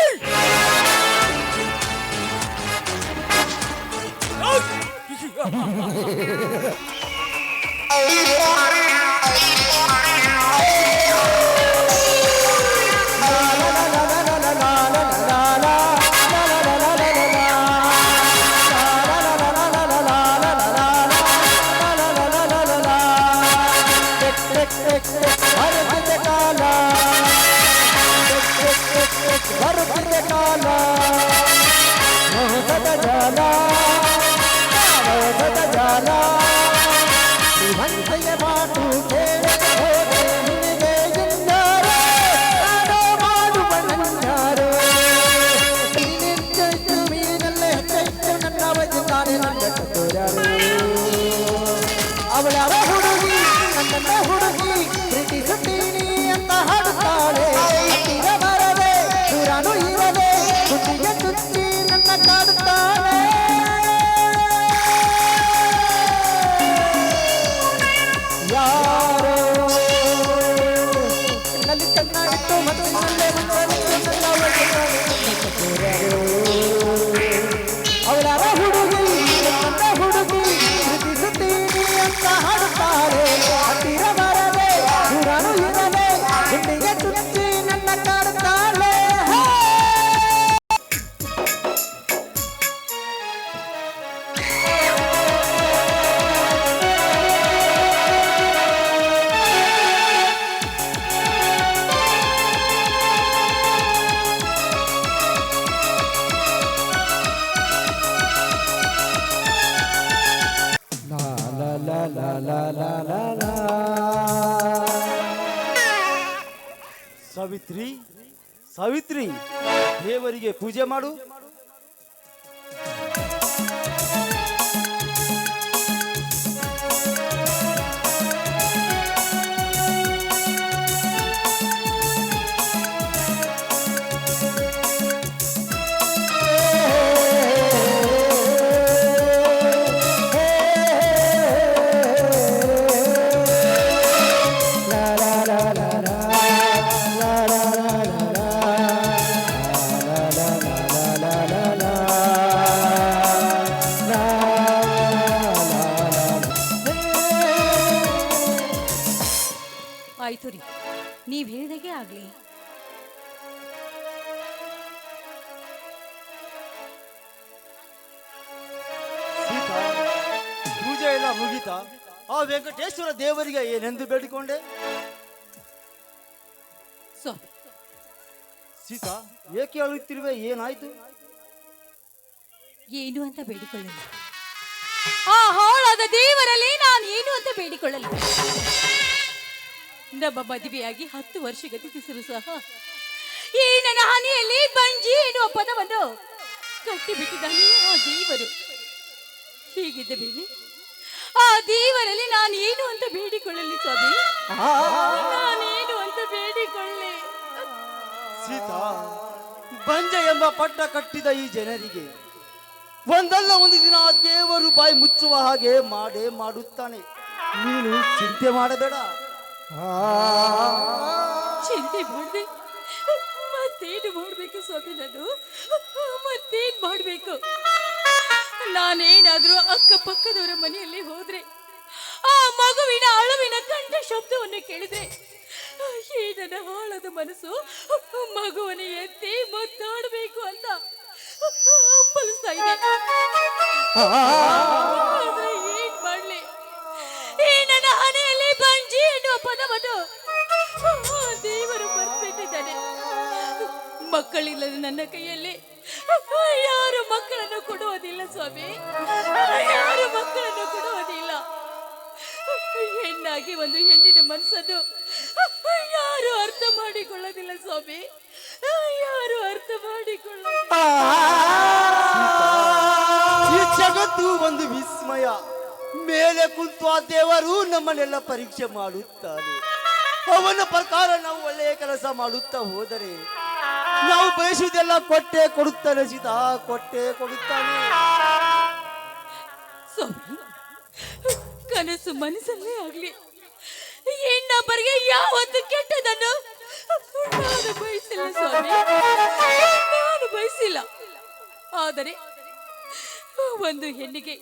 ಅವಳ ಹುಡುಗಿ ನನ್ನ ಹುಡುಗಿ ಪ್ರೀತಿಸುತ್ತೀನಿ ಅಂತ ಹಾಡುತ್ತಾಳೆ. ಹತ್ತಿರ ಬರದೆ ದೂರನು ಇರದೆ ಸುದ್ದಿಗೆ ಸುತ್ತಿ ನನ್ನ ಕಾಡುತ್ತಾಳೆ. ಯಾರೋ ನಲ್ಲಿ ಕಣ್ಣ ಇಟ್ಟು ಮನಸ್ಸಿನಲ್ಲೇ ಅವಳ ಹುಡುಗಿ ನನ್ನ ಹುಡುಗಿ ಪ್ರೀತಿಸುತ್ತೀನಿ ಅಂತ ಹಾಡುತ್ತಾರೆ. ಹತ್ತಿರ ಬರದೆ ದೂರನು ಇರದೆ ಗುಂಡಿಗೆ ತುಚ್ಚಿ ನನ್ನ ಕಾಡುತ್ತಾಳೆ. ಸಾವಿತ್ರಿ, ಸಾವಿತ್ರಿ, ದೇವರಿಗೆ ಪೂಜೆ ಮಾಡು. ಮುಗಿತಾ? ಆ ವೆಂಕಟೇಶ್ವರ ದೇವರಿಗೆ ಏನೆಂದು ಬೇಡಿಕೊಂಡೆ? ಸ್ವಾಮಿ, ಸೀತಾ, ಏಕೆ ಅಳುತ್ತಿರುವೆ? ಏನಾಯ್ತು? ಏನು ಅಂತ ಬೇಡಿಕೊಳ್ಳಲು? ಆ ಹಾಳಾದ ದೇವರಲ್ಲಿ ನಾನು ಏನು ಅಂತ ಬೇಡಿಕೊಳ್ಳಲು? ನಮ್ಮ ಮದುವೆಯಾಗಿ 10 ವರ್ಷ ಗತಿಸಿರು ಸಹ ಈ ನನ್ನ ಹಣೆಯಲ್ಲಿ ಬಂಜಿ ಎನ್ನುವ ಪದವನ್ನು ಕಟ್ಟಿಬಿಟ್ಟಿದ್ದಾನೆ ಆ ದೇವರು. ಹೀಗಿದ್ದ ಮೇಲೆ ಆ ದೇವರಲ್ಲಿ ನಾನು ಏನು ಅಂತ ಬೇಡಿಕೊಳ್ಳಲಿ ಸ್ವಾಮಿ? ನಾನೇನು ಅಂತ ಬೇಡಿಕೊಳ್ಳಿ? ಸೀತಾ, ಬಂಜ ಎಂಬ ಪಟ್ಟ ಕಟ್ಟಿದ ಈ ಜನರಿಗೆ ಒಂದಲ್ಲ ಒಂದು ದಿನ ಆ ದೇವರು ಬಾಯಿ ಮುಚ್ಚುವ ಹಾಗೆ ಮಾಡೇ ಮಾಡುತ್ತಾನೆ. ನೀನು ಚಿಂತೆ ಮಾಡಬೇಡ. ಚಿಂತೆ ಮಾಡಿದೆ ಮತ್ತೇನು ಮಾಡ್ಬೇಕು ಸ್ವಾಮಿ? ನಾನು ಮತ್ತೇನ್ ಮಾಡ್ಬೇಕು? ನಾನೇನಾದ್ರೂ ಅಕ್ಕಪಕ್ಕದವರ ಮನೆಯಲ್ಲಿ ಹೋದ್ರೆ ಆ ಮಗುವಿನ ಅಳುವಿನ ಕಂಠ ಶಬ್ದವನ್ನು ಕೇಳಿದ್ರೆ ಈ ನನ್ನ ಹಾಳದ ಮನಸ್ಸು ಮಗುವನ್ನ ಎತ್ತಿ ಮುತ್ತಾಡಬೇಕು ಅಂತ ಹಂಬಲಿಸ್ತಾ ಇದೆ. ಆದ್ರೆ ಏನ್ ಮಾಡ್ಲಿ? ಈ ನನ್ನ ಹಣೆಯಲ್ಲಿ ಬಂಜಿ ಎನ್ನುವ ಪದವನ್ನು ದೇವರು ಬರ್ಬಿಟ್ಟಿದ್ದಾನೆ. ಮಕ್ಕಳಿಲ್ಲದ ನನ್ನ ಕೈಯಲ್ಲಿ ಯಾರು ಮಕ್ಕಳನ್ನು ಕೊಡುವುದಿಲ್ಲ ಸ್ವಾಮಿ, ಯಾರು ಮಕ್ಕಳನ್ನು ಕೊಡುವುದಿಲ್ಲ. ಹೆಣ್ಣಾಗಿ ಒಂದು ಹೆಣ್ಣಿನ ಮನಸ್ಸನ್ನು ಯಾರು ಅರ್ಥ ಮಾಡಿಕೊಳ್ಳೋದಿಲ್ಲ ಸ್ವಾಮಿ, ಯಾರು ಅರ್ಥ ಮಾಡಿಕೊಳ್ಳೋದಿಲ್ಲ. ಈ ಜಗತ್ತು ಒಂದು ವಿಸ್ಮಯ. ಮೇಲೆ ಕುಂತು ಆ ದೇವರು ನಮ್ಮನ್ನೆಲ್ಲ ಪರೀಕ್ಷೆ ಮಾಡುತ್ತಾನೆ. ಅವನ ಪ್ರಕಾರ ನಾವು ಒಳ್ಳೆಯ ಕೆಲಸ ಮಾಡುತ್ತಾ ಹೋದರೆ ನಾವು ಬಯಸುವುದೆಲ್ಲ ಕೊಟ್ಟೆ ಕೊಡುತ್ತಾನೆ ಸೀತಾ, ಕೊಟ್ಟೆ ಕೊಡುತ್ತಾನೆ. ಸ್ವಾಮಿ, ಕನಸು ಮನಸ್ಸಲ್ಲೇ ಆಗ್ಲಿ ಇನ್ನೊಬ್ಬರಿಗೆ ಯಾವತ್ತು ಕೆಟ್ಟದನ್ನು ನಾನು ಬಯಸಿಲ್ಲ ಸ್ವಾಮಿ, ನಾನು ಬಯಸಿಲ್ಲ. ಆದರೆ ಒಂದು ಹೆಣ್ಣಿಗೆ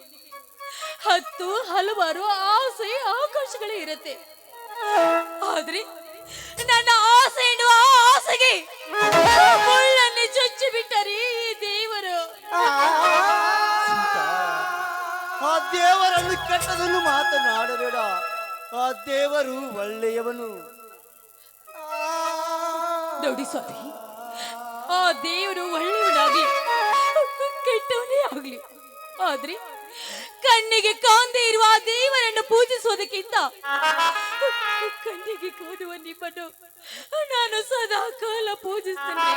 10 ಹಲವಾರು ಆಸೆ ಆಕಾಂಕ್ಷೆಗಳೇ ಇರುತ್ತೆ. ಆದ್ರೆ ನನ್ನ ಆಸೆ ಎನ್ನುವ ಆಸೆಗೆ ಮುಳ್ಳನ್ನು ಚುಚ್ಚಿ ಬಿಟ್ಟರೆ ಈ ದೇವರು. ಆ ದೇವರನ್ನು ಕೆಟ್ಟದನ್ನು ಮಾತನಾಡಬೇಡ. ಆ ದೇವರು ಒಳ್ಳೆಯವನು. ನೋಡಿ ಸ್ವಾಮಿ, ಆ ದೇವರು ಒಳ್ಳೆಯವನಾಗಿ ಕೆಟ್ಟವನೇ ಆಗ್ಲಿ, ಆದ್ರೆ ಕಣ್ಣಿಗೆ ಕಾಣದೇ ಇರುವ ಆ ದೇವರನ್ನು ಪೂಜಿಸೋದಕ್ಕಿಂತ ಕಣ್ಣಿಗೆ ಕಾಣುವ ನಿಮ್ಮನ್ನು ನಾನು ಸದಾ ಕಾಲ ಪೂಜಿಸ್ತೇನೆ.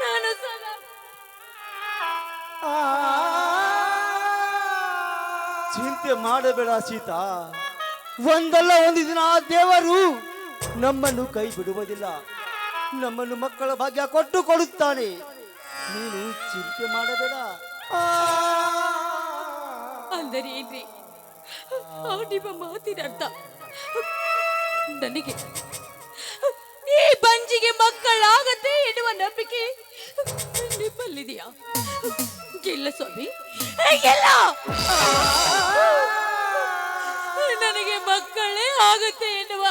ನಾನು ಸದಾ ಚಿಂತೆ ಮಾಡಬೇಡ ಸೀತಾ. ಒಂದಲ್ಲ ಒಂದು ದಿನ ಆ ದೇವರು ನಮ್ಮನ್ನು ಕೈ ಬಿಡುವುದಿಲ್ಲ. ನಮ್ಮನ್ನು ಮಕ್ಕಳ ಭಾಗ್ಯ ಕೊಟ್ಟು ಕೊಡುತ್ತಾನೆ. ನೀನು ಚಿಂತೆ ಮಾಡಬೇಡ. ಅಂದರೆ ಏನ್ರಿ ಆ ನಿಮ್ಮ ಮಾತಿನ ಅರ್ಥ? ನನಗೆ ಈ ಬಂಜಿಗೆ ಮಕ್ಕಳಾಗತ್ತೆ ಎನ್ನುವ ನಂಬಿಕೆ ನಿಮ್ಮಲ್ಲಿದೆಯಾ? ಇಲ್ಲ ಸ್ವಾಮಿ, ಇಲ್ಲ. ನನಗೆ ಮಕ್ಕಳೇ ಆಗುತ್ತೆ ಎನ್ನುವ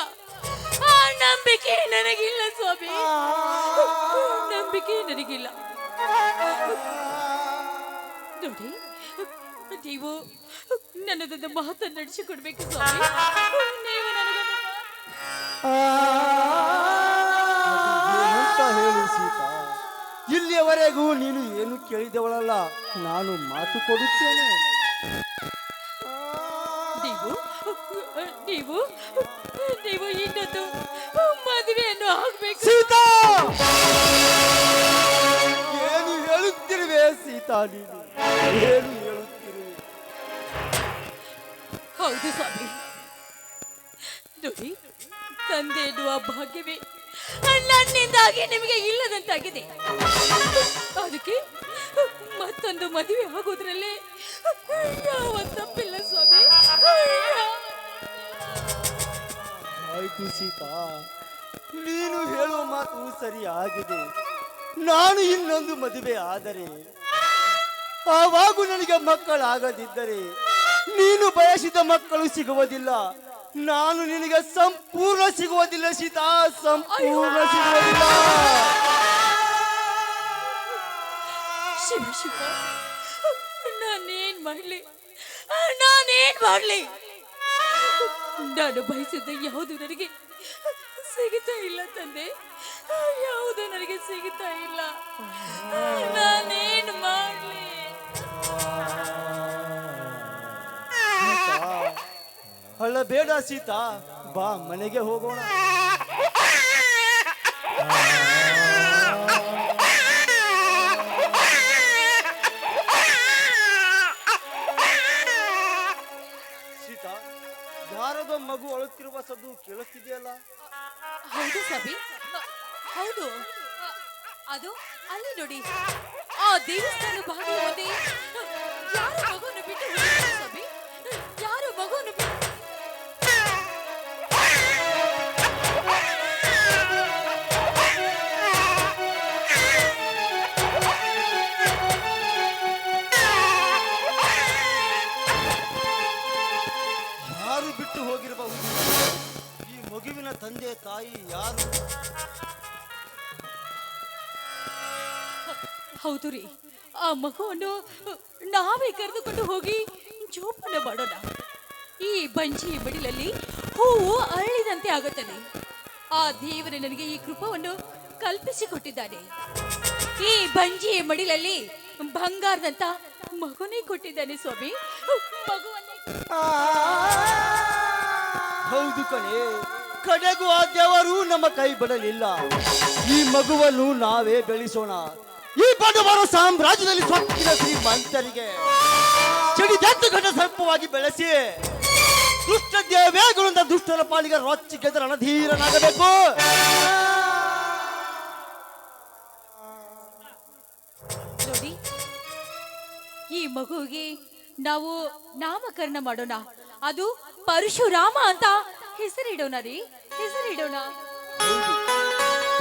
ಆ ನಂಬಿಕೆ ನನಗಿಲ್ಲ ಸ್ವಾಮಿ, ನಂಬಿಕೆ ನನಗಿಲ್ಲ. ನೋಡಿ, ನೀವು ನನ್ನದೊಂದು ಮಾತನ್ನು ನಡೆಸಿಕೊಡ್ಬೇಕು ಸ್ವಾಮಿ. ನೀವು ನನಗೊಂದು ಏನಂತ ಹೇಳು ಸೀತಾ, ಇಲ್ಲಿಯವರೆಗೂ ನೀನು ಏನು ಕೇಳಿದವಳಲ್ಲ. ನಾನು ಮಾತು ಕೊಡುತ್ತೇನೆ. ನೀವು ನೀವು ನೀವು ಇನ್ನೊಂದು ಮದುವೆಯನ್ನು ಆಗ್ಬೇಕು. ಸೀತಾ, ಏನು ಹೇಳುತ್ತಿರುವೆ ಸೀತಾ? ನೀನು ಏನು ಹೇಳುತ್ತಿರುವೆ? ಹೌದು ಸ್ವಾಮಿ, ನೋಡಿ, ತಂದೆ ಎನ್ನುವ ಭಾಗ್ಯವೇ ನನ್ನಿಂದಾಗಿ ನಿಮಗೆ ಇಲ್ಲದಂತಾಗಿದೆ. ಅದಕ್ಕೆ ಮತ್ತೊಂದು ಮದುವೆ ಆಗೋದ್ರಲ್ಲಿ ಯಾವ ತಪ್ಪಿಲ್ಲ ಸ್ವಾಮಿ. ಆಯ್ತು ಸೀತಾ, ನೀನು ಹೇಳುವ ಮಾತು ಸರಿಯಾಗಿದೆ. ನಾನು ಇನ್ನೊಂದು ಮದುವೆ ಆದರೆ ಆವಾಗೂ ನನಗೆ ಮಕ್ಕಳಾಗದಿದ್ದರೆ ನೀನು ಬಯಸಿದ ಮಕ್ಕಳು ಸಿಗುವುದಿಲ್ಲ. ನಾನು ನಿನಗೆ ಸಂಪೂರ್ಣ ಸಿಗುವುದಿಲ್ಲ ಸೀತಾ, ಸಂಪೂರ್ಣ ಸಿಗುವುದಿಲ್ಲ. ಶಿವ ಶಿವ, ನಾನೇನ್ ಮಾಡ್ಲಿ? ನಾನೇನ್ ಮಾಡ್ಲಿ? ನಾನು ಬಯಸಿದ್ದ ಯಾವುದು ನನಗೆ ಸಿಗುತ್ತಾ ಇಲ್ಲ ತಂದೆ, ಯಾವುದು ನನಗೆ ಸಿಗುತ್ತಾ ಇಲ್ಲ. ನಾನೇನ್ ಮಾಡ್ಲಿ? ಅಳಬೇಡ ಸೀತಾ, ಬಾ ಮನೆಗೆ ಹೋಗೋಣ. ಸೀತಾ, ಯಾರದೋ ಮಗು ಅಳುತ್ತಿರುವ ಸದ್ದು ಕೇಳುತ್ತಿದೆಯಲ್ಲ? ಹೌದು ಸಬಿ, ಹೌದು. ಅದು ಅಲ್ಲಿ ನೋಡಿ, ಆ ದೇವಸ್ಥಾನ ಬಾಗಿಲು ಮುಂದೆ ಯಾರು ಮಗುವನ್ನು ಬಿಟ್ಟು ಹೋಗಿದ್ದಾರೆ ಸಬಿ? ಯಾರು ಮಗುವನ್ನು ಬಿಟ್ಟು? ಯಾರು ಬಿಟ್ಟು ಹೋಗಿರಬಹುದು? ಈ ಮಗುವಿನ ತಂದೆ ತಾಯಿ ಯಾರು? ಹೌದು ರೀ, ಆ ಮಗುವನ್ನು ನಾವೇ ಕರೆದುಕೊಂಡು ಹೋಗಿ ಜೋಪಾನ ಮಾಡೋಣ. ಈ ಬಂಜಿ ಬಡಿಲಲ್ಲಿ ಹೂವು ಅರಳಿದಂತೆ ಆಗುತ್ತದೆ. ಆ ದೇವರು ನನಗೆ ಈ ಕೃಪವನ್ನು ಕಲ್ಪಿಸಿಕೊಟ್ಟಿದ್ದಾನೆ. ಈ ಬಂಜಿಯ ಮಡಿಲಲ್ಲಿ ಬಂಗಾರದಂತ ಮಗುನೇ ಕೊಟ್ಟಿದ್ದಾನೆ ಸ್ವಾಮಿ. ಮಗುವನ್ನೇ ಹೌದು ಕಣೆ, ಕಡೆಗೂ ಆ ದೇವರು ನಮ್ಮ ಕೈ ಬಿಡಲಿಲ್ಲ. ಈ ಮಗುವನ್ನು ನಾವೇ ಬೆಳೆಸೋಣ. ಈ ಬಡವರ ಸಾಮ್ರಾಜ್ಯದಲ್ಲಿ ಸ್ವತ್ತಿನ ಶ್ರೀಮಂತರಿಗೆ ಸಿಡಿದೆದ್ದು ಘಟ ಸರ್ಪವಾಗಿ ಬೆಳೆಸಿ ದುಷ್ಟ ದೇವೇಗುಳಿಂದ ದುಷ್ಟರ ಪಾಲಿಗೆ ರೊಚ್ಚಿಗೆದ ರಣಧೀರನಾಗಬೇಕು. ನೋಡಿ, ಈ ಮಗುವಿಗೆ ನಾವು ನಾಮಕರಣ ಮಾಡೋಣ. ಅದು ಪರಶುರಾಮ ಅಂತ ಹೆಸರಿಡೋಣ ರೀ, ಹೆಸರಿಡೋಣ.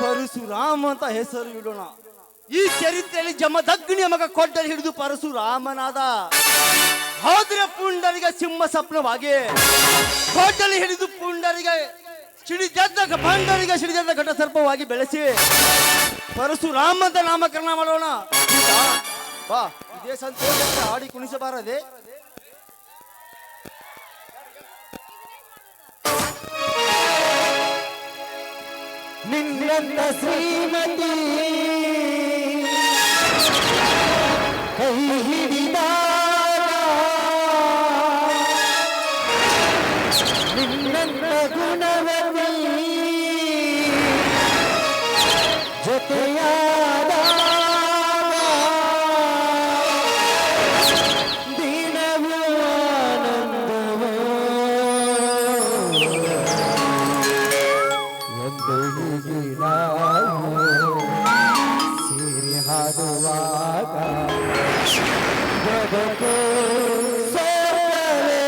ಪರಶುರಾಮ ಅಂತ ಹೆಸರು ಇಡೋಣ. ಈ ಚರಿತ್ರೆಯಲ್ಲಿ ಜಮದಗ್ನಿಯ ಮಗ ಕೊಡ್ಡಲ್ಲಿ ಹಿಡಿದು ಪರಶುರಾಮನಾದ. ಆದ್ರೆ ಪುಂಡರಿಗೆ ಸಿಂಹ ಸ್ವಪ್ನವಾಗಿ, ಕೊಡ್ಡಲ್ಲಿ ಹಿಡಿದು ಪುಂಡರಿಗೆ ಸಿಡಿದೆದ್ದ ಪಾಂಡರಿಗೆ ಸಿಡಿದೆದ್ದ ಘಟ ಸರ್ಪವಾಗಿ ಬೆಳೆಸಿ ಪರಶುರಾಮ ಅಂತ ನಾಮಕರಣ ಮಾಡೋಣ. ಬಾ, ಇದೇ ಸಂತೋಷಕ್ಕೆ ಹಾಡಿ ಕುಣಿಸಬಾರದೆ? ನಿನ್ನ ಶ್ರೀಮತಿ ಕೈ ಹಿಡಿದ ನಿನ್ನ ಗುಣವತಿ ಜೊತೆಯಾದ ದಿನವೂ ಆನಂದವೋ ಎಂದು ಹೀಗೆ ನಾವು ಸೇರಿ ಹಾಡುವಾಗ ಬದುಕು ಸೋಲಲೇ.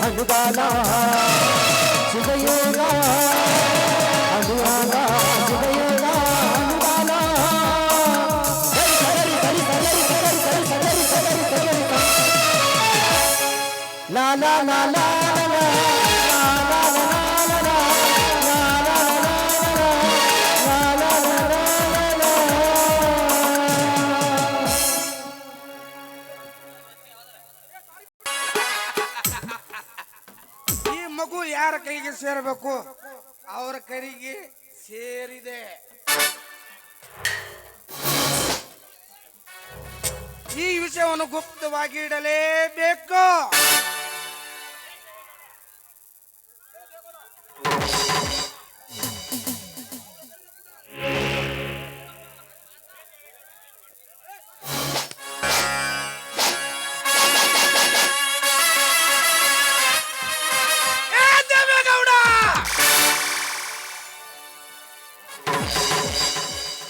ಅನುಗಾಲ ಶಿವಯೋಗ ಅನುಗಾಲ ಶಿವಯೋಗ ಅನುಗಾಲ ಲಾ ಲಾ ಲಾ ಲಾ ಈ ಮಗು ಯಾರ ಕೈಗೆ ಸೇರಬೇಕು ಅವರ ಕೈಗೆ ಸೇರಿದೆ. ಈ ವಿಷಯವನ್ನು ಗುಪ್ತವಾಗಿ ಇಡಲೇಬೇಕು.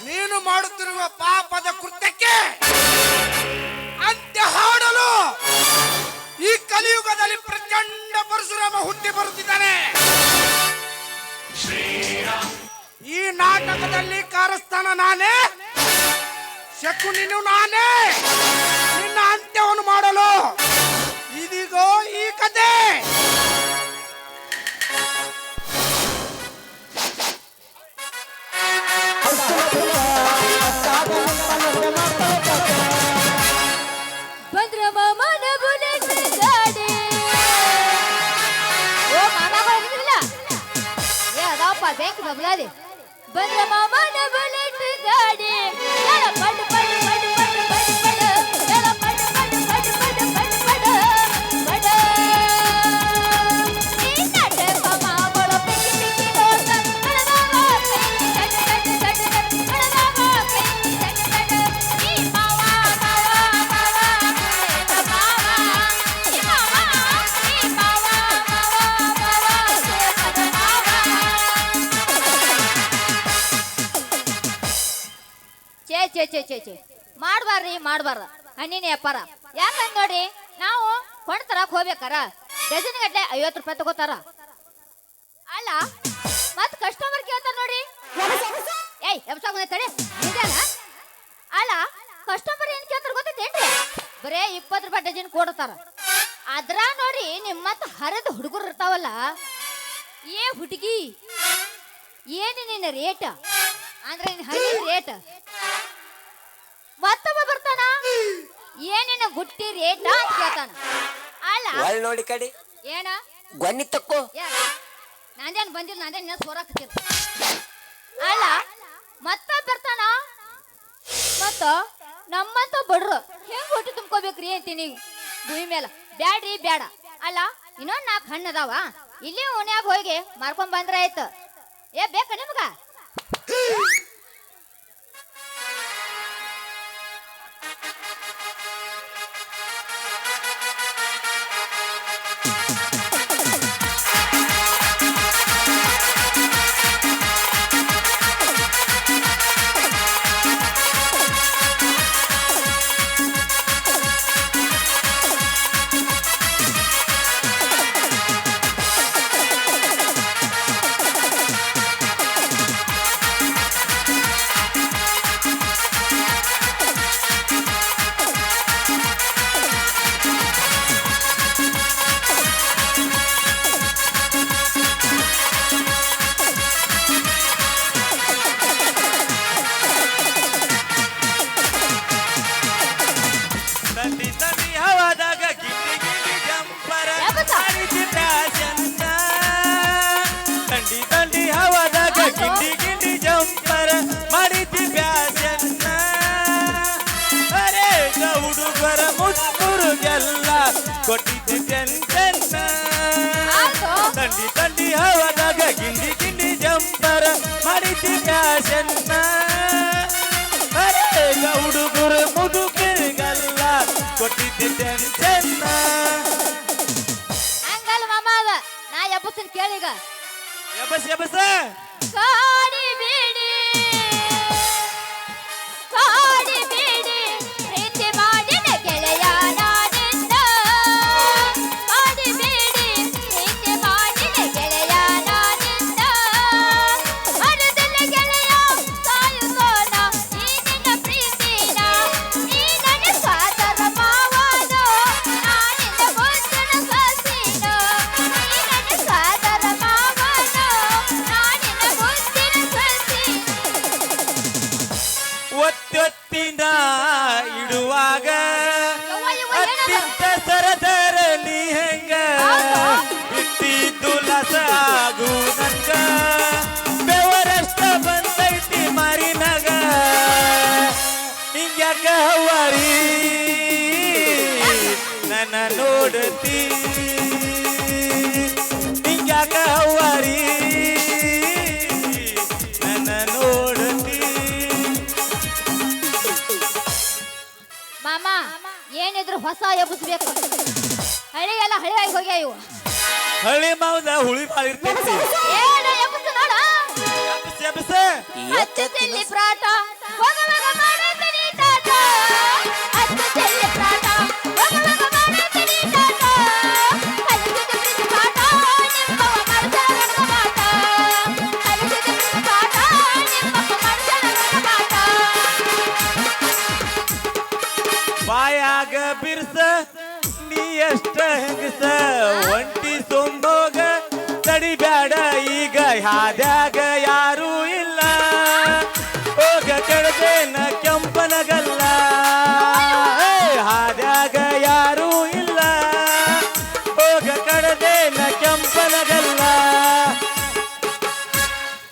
ನೀನು ಮಾಡುತ್ತಿರುವ ಪಾಪದ ಕೃತ್ಯಕ್ಕೆ ಅಂತ್ಯ ಹಾಡಲು ಈ ಕಲಿಯುಗದಲ್ಲಿ ಪ್ರಚಂಡ ಪರಶುರಾಮ ಹುಟ್ಟಿ ಬರುತ್ತಿದ್ದಾನೆ. ಈ ನಾಟಕದಲ್ಲಿ ಕಾರಸ್ಥಾನ ನಾನೇ, ಶಕುನಿನು ನಾನೇ. ನಿನ್ನ ಅಂತ್ಯವನ್ನು ಮಾಡಲು ಇದೀಗೋ ಈ ಕತೆ. ಬಂದ್ರ ಮಾಮನ ಬುಲೆಟ್ ಗಾಡಿ ಓ ಮಾಮ ಬಂದಿಲ್ಲ ಏ ಅದಪ್ಪ ಬೇಕ್ ಬಬ್ಲಾದಿ ಬಂದ್ರ ಮಾಮನ ಬುಲೆಟ್ ಗಾಡಿ ಎಲ ಪಡ್ ಪಡ್ ಪಡ್ ಪಡ್ ಪಡ್ ಪಡ್ ಎಲ ಪಡ್ ಪಡ್ ಪಡ್ ಪಡ್ ಪಡ್ ಪಡ್ ಪಡ್ ಈ ನಾಟಕ ಮಾವಳ ಪಿಕ್ಕಿ ಪಿಕ್ಕಿ ನೋಡ್ತ ಕಳದಾಗ ಕೈ ಕಟ್ ಕಟ್ ಕಟ್ ಕಳದಾಗ ಕೈ ಕಟ್ ಕಟ್ ಈ ಮಾವ ಚೇ ಮಾಡ್ಬಾರ್ರಿ ಮಾಡ್ಬಾರ್ದ ಹಣ್ಣಿನ ವ್ಯಾಪಾರ ಯಾಕಂದ್ ನೋಡ್ರಿ ನಾವು ಕೊಂಡ್ ತರಕ್ ಹೋಗ್ಬೇಕಾರ ಡಜನ್ ಗಟ್ಲೆ 50 ರೂಪಾಯಿ ತಗೋತಾರ. ಅಲ್ಲ ಮತ್ ಕಸ್ಟಮರ್ ಕೇಳ್ತಾರ ನೋಡ್ರಿ ಏಯ್ ತಡೆ ನಿಜಾನ ಅಲ್ಲ ಕಸ್ಟಮರ್ ಏನ್ ಕೇಳ್ತಾರ ಗೊತ್ತೈತೇನ್ರಿ ಬರೇ 20 ರೂಪಾಯಿ ಡಜನ್ ಕೊಡ್ತಾರ. ಅದ್ರ ನೋಡಿ ನಿಮ್ಮಂತ ಹರಿದ ಹುಡುಗರು ಇರ್ತಾವಲ್ಲ ಏ ಹುಡುಗಿ ಏನ್ ನಿನ್ನ ರೇಟ್ ಅಂದ್ರೆ ಹರಿದ ರೇಟ್ ಮತ್ತೊಬ್ಬ ಬರ್ತಾನ ಏನಿನ ಗುಟ್ಟಿ ರೇಟ್ ಅಂತ ಕೇಳ್ತಾನ. ಅಲ್ಲ ಒಳ್ ನೋಡಿ ಕಡಿ ಏನ ಗೊನ್ನಿ ತಕ್ಕೋ ನಂದೇನ್ ಬಂದಿಲ್ಲ ನಂದೇನ್ ಸೋರಾಕತ್ತೀರ. ಅಲ್ಲ ಮತ್ತೊಬ್ಬ ಬರ್ತಾನ ಮತ್ತ ನಮ್ಮಂತ ಬಡ್ರು ಹೆಂಗ್ ಹೊಟ್ಟಿ ತುಂಬ್ಕೋಬೇಕ್ರಿ ಅಂತೀನಿ ಭೂಮಿ ಮೇಲೆ ಬ್ಯಾಡ್ರಿ ಬ್ಯಾಡ. ಅಲ್ಲ ಇನ್ನೊಂದ್ 4 ಹಣ್ಣು ಅದಾವ ಇಲ್ಲಿ ಓಣ್ಯಾಗ ಹೋಗಿ ಮಾರ್ಕೊಂಡ್ ಬಂದ್ರ ಆಯ್ತು. ಏ ಬೇಕ ನಿಮ್ಗ ಕೊಟ್ಟಿದ್ದೆ ಟೆನ್ಷನ್ ತಂಡಿ ತಂಡಿ ಹವಾದಾಗ ಗಿಂಡಿ ಗಿಂಡಿ ಜಂಪರ ಮಾಡಿದ್ದೆ ಫ್ಯಾಷನ್ ಹುಡುಗರು ಮುದುಕರಿಗಲ್ಲ ಕೊಟ್ಟಿದ್ದೆ ಟೆನ್ಷನ್. ಹಂಗಲ್ಲ ಮಾಮ ಅದ ನಾ ಎಬ್ಬಸನ್ ಕೇಳಿಗ ಎಬಸ್ ಎಬಸ ಕಾಡಿ ಬೇಡಿ ಕಾಡಿ ಬೇಡಿ ಹಾಗ ಅತ್ತಿತ್ತ ಸರದರ ನೀ ಹೆಂಗ ಇಟ್ಟಿದ್ದು ಲಸ ಆಗು ನಂಗ ಬೆವರಷ್ಟ ಬಂದೈತಿ ಮಾರಿನಾಗ ಹಿಂಗ್ಯಾಕ ಹವಾರಿ ನನ್ನ ನೋಡತಿ ಹಿಂಗ್ಯಾಕ ಹವಾರಿ ನನ್ನ ನೋಡತಿ. ಮಾಮ ಏನಿದ್ರು ಹೊಸ ಎಬ್ಬಿಸ್ಬೇಕು. ಹಳಿ ಎಲ್ಲ ಹಳಿಯಾಗಿ ಹೋಗ್ಯಾ ಇವು. ಹಳ್ಳಿ ಮಾವದ ಹುಳಿ ಬಾಳ ಇರ್ತೈತಿ. ಏನು ಎಬ್ಬಿಸು ನೋಡ. ಎಬ್ಬಿಸ ಹತ್ತು ಚೆಲ್ಲಿ ಪ್ರಾಟ ಹೋಗ ಹೋಗ ಮಾಡುತ್ತೀನಿ ಟಾಟ. ಹತ್ತು ಚೆಲ್ಲಿ ಪ್ರಾಟ ಹೋಗ ಹೋಗ ಮಾಡುತ್ತೀನಿ ಟಾಟ. ಕಲಿಸಿದ ಪ್ರೀತಿ ಪಾಠ ನಿಮ್ಮವ ಮಾಡ್ತಾರ ನನ್ನ ಮಾಟ. ಕಲಿಸಿದ ಪ್ರೀತಿ ಪಾಠ ನಿಮ್ಮವ ಮಾಡ್ತಾರ ನನ್ನ ಮಾಟ. ಬಾಯಾಗ ಬಿರ್ಸ ನೀ ಎಷ್ಟ ಹೆಂಗಸ ಒಂಟಿ ಸೊಂದೋಗ ತಡಿಬ್ಯಾಡ ಈಗ ಹಾದ್ಯಾಗ ಯಾರೂ ಇಲ್ಲ ಹೋಗ ಕಡದೇನ ಕೆಂಪನಗಲ್ಲ ಹಾದ್ಯಾಗ ಯಾರೂ ಇಲ್ಲ ಹೋಗ ಕಡದೇನ ಕೆಂಪನಗಲ್ಲ.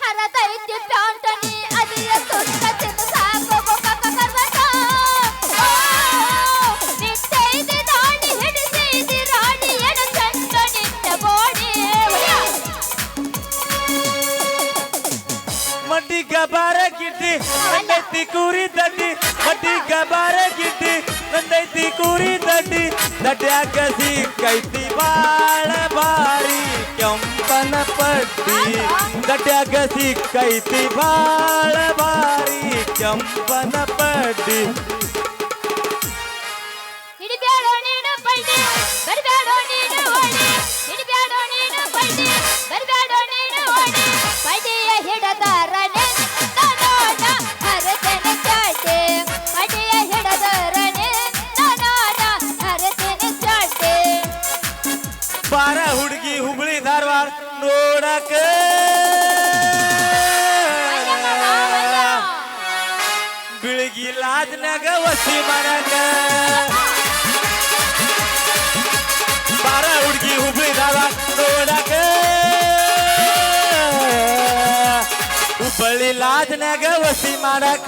ಹರದೈತಿ ಪ್ಯಾಂಟನಿ ಅದಿಯ ಸುತ್ತ ತಿಂದು ಸಾಕು ಗೊಕ್ಕ ಕರ್ವಟ. ನಿಟ್ಟೈತಿ ದಾಡಿ ಹಿಡಿಸೈತಿ ರಾಣಿ ಎಡ ಚಂದ ನಿಟ್ಟ ಬೋಡಿ. ಮಡ್ಡಿ ಗಬಾರ ಗಿಡ್ಡಿ ನಂದೈತಿ ಕೂರಿ ದಡ್ಡಿ ಮಡ್ಡಿ ಗಬಾರ ಗಿಡ್ಡಿ ನಂದೈತಿ ಕೂರಿ ದಡ್ಡಿ ದಡ್ಯಾಗ ಸಿಕ್ಕೈತಿ ಬಾಳ ಬಾರಿ ಕೆಂಪನ ಪಟ್ಟಿ ದಡ್ಯಾಗ ಸಿಕ್ಕೈತಿ ಬಾಳ ಬಾರಿ ಕೆಂಪನ ಪಟ್ಟಿ. ಹಿಡಿಬ್ಯಾಡೋ ನೀನು ಪಲ್ಟಿ ಬರ್ಬ್ಯಾಡೋ ನೀನು ಓಡಿ. ಹಿಡಿಬ್ಯಾಡೋ ನೀನು ಪಲ್ಟಿ ಬರ್ಬ್ಯಾಡೋ ನೀನು ಓಡಿ. ಪಲ್ಟಿಯ ಹಿಡದಾರ ನಿನ್ನ ನೋಡ ಹರತನ ಚಾಟೆ. ಪಲ್ಟಿಯ ಹಿಡದಾರ ನಿನ್ನ ನೋಡ ಹರತನ ಚಾಟೆ. ಬಾರ ಹುಡುಗಿ ಹುಬ್ಳಿ ಧಾರವಾಡ ನೋಡಕ ಬಿಳಿಗಿ ಲಾಜ್ನಾಗ ವಸಿ ಮಾಡಕ. ಬಾರ ಹುಡುಗಿ ಹುಬ್ಳಿ ಧಾರವಾಡ ನೋಡಕ ಹುಬ್ಬಳ್ಳಿ ಲಾಜ್ನಾಗ ವಸಿ ಮಾಡಕ.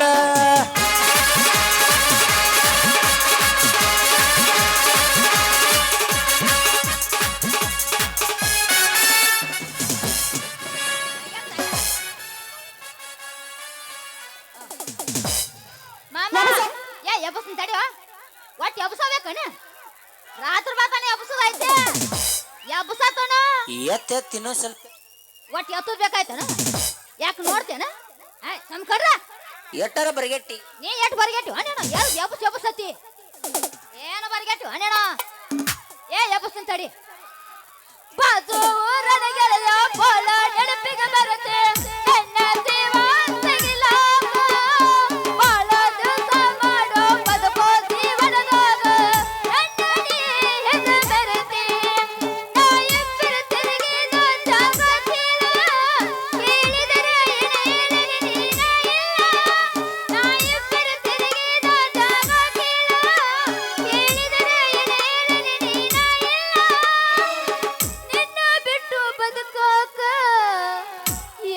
ಮಾಮ ಯಾ ಎಬ್ಬಸ್ನ ತಡಿವ. ಒಟ್ಟು ಎಬ್ಬಸಬೇಕನ ರಾತ್ರಿ ಬಾತಾನೆ ಎಬ್ಬಸೋದೈತೆ. ಎಬ್ಬಸತನ ಎತ್ತೆತ್ ಇನ್ನೊಂದ್ ಸ್ವಲ್ಪ ಒಟ್ಟು ಎತ್ತದ್ ಬೇಕಾಯ್ತನ. ಯಾಕೆ ನೋಡ್ತೇನ ನಮ್ಕಡ್ರ ಎಟ್ಟರ ಬರಗೆಟ್ಟಿ ನೀ ಎಟ್ಟು ಬರ್ಗೆಟ್ಟು ಅನೇಣ ಎಬ್ಬಸತಿ ಏನು ಬರ್ಗೆಟ್ಟು ಅನೇಣ. ಏ ಎಬ್ಬಸ್ತೀನಿ ತಡಿ. ಬಾಜು ಊರನ ಗೆಳೆಯ ಪೋಲ ನೆನಪಿಗೆ ಬರುತ್ತೆ ನನ್ನ ಜೀವ ತೆಗಿಲಾಗ. ಬಾಳ ದಿವಸ ಮಾಡೋ ಬದುಕೋ ಜೀವನದಾಗ ನನ್ನ ನೀ ಹೆಸರು ಬೆರೆತಿ. ನಾ ಇಬ್ಬರು ತಿರುಗಿದ ಜಾಗತಿಲ್ಲ ಕೇಳಿದರೆ ನೀನ ಇಲ್ಲ. ನಾ ಇಬ್ಬರು ತಿರುಗಿದ ಜಾಗತಿಲ್ಲ ಕೇಳಿದರೆ ನೀನ ಇಲ್ಲ. ನಿನ್ನ ಬಿಟ್ಟು ಬದುಕೋಕ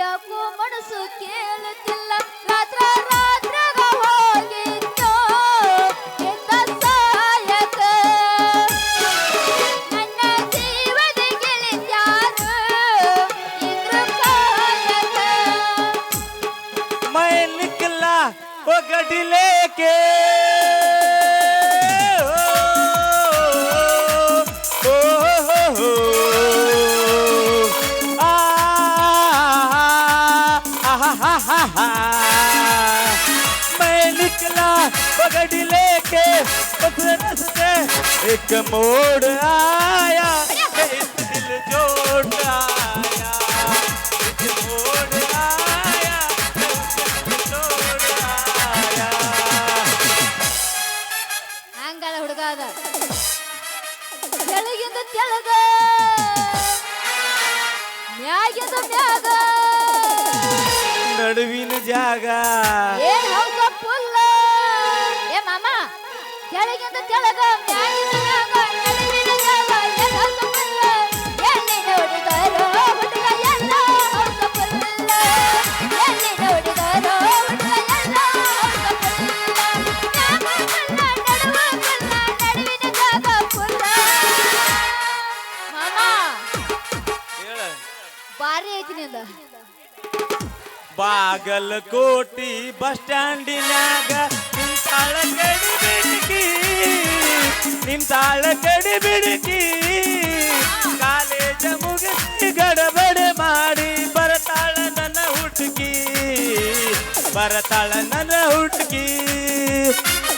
ಯಾಕೋ ಮನಸ್ಸು ಕೇಳುತ್ತಿಲ್ಲ. ರಾತ್ರ ರಾತ್ರಾಗ ಹೋಗಿದ್ದೋ ಎಂತ ಸಾಯಕ. ನನ್ನ ಜೀವದ ಗೆಳೆತ್ಯಾರು ಇದ್ರು ಕಾಯಕ. मैं निकला वो गड्डी लेके ओ, हो, आ, हा, हा. मैं निकला वो गड्डी लेके उस रास्ते एक मोड़ आया इस दिल जोड़ आया एक मोड़ आया जोड़ आया. ಹಂಗಲ್ಲ ಹುಡುಗ ಅದ ತೆಳಗಿಂದ ತೆಳಗ ಮ್ಯಾಗಿಂದ ಮ್ಯಾಗ ನಡುವಿನ ಜಾಗ ಏನ್ ಹೌಸ ಫುಲ್ಲ. ಏ ಮಾಮ ಕೆಳಗಿಂದ ತೆಳಗ ಮ್ಯಾಲಿಂದ ಮ್ಯಾಗ ನಡುವಿನ ಜಾಗ ಎಲ್ಲ ಸಂಪಲ್ಲ ಎಲ್ಲಿ ನೋಡಿದರೋ ಹುಡುಗ ಎಲ್ಲ ಸಂಪಲ್ಲ ಎಲ್ಲಿ ನೋಡಿದರೋ ಹುಡುಗ ಎಲ್ಲ ಸಂಪಲ್ಲ ನಡುವಿನ ಜಾಗ ಫುಲ್ಲ ಮಾಮ ಹೇಳ ಬಾರಿ ಐತಿ ನಿಂದ ಬಾಗಲಕೋಟಿ ಬಸ್ ಸ್ಟ್ಯಾಂಡಿನಾಗ ನಿಂತಾಳ ಕಡಿ ಬಿಡುಕಿ ಕಾಲೇಜ ಮುಗಿಸಿ ಗಡಬಡ ಮಾಡಿ ಬರ್ತಾಳ ನನ್ನ ಹುಡುಗಿ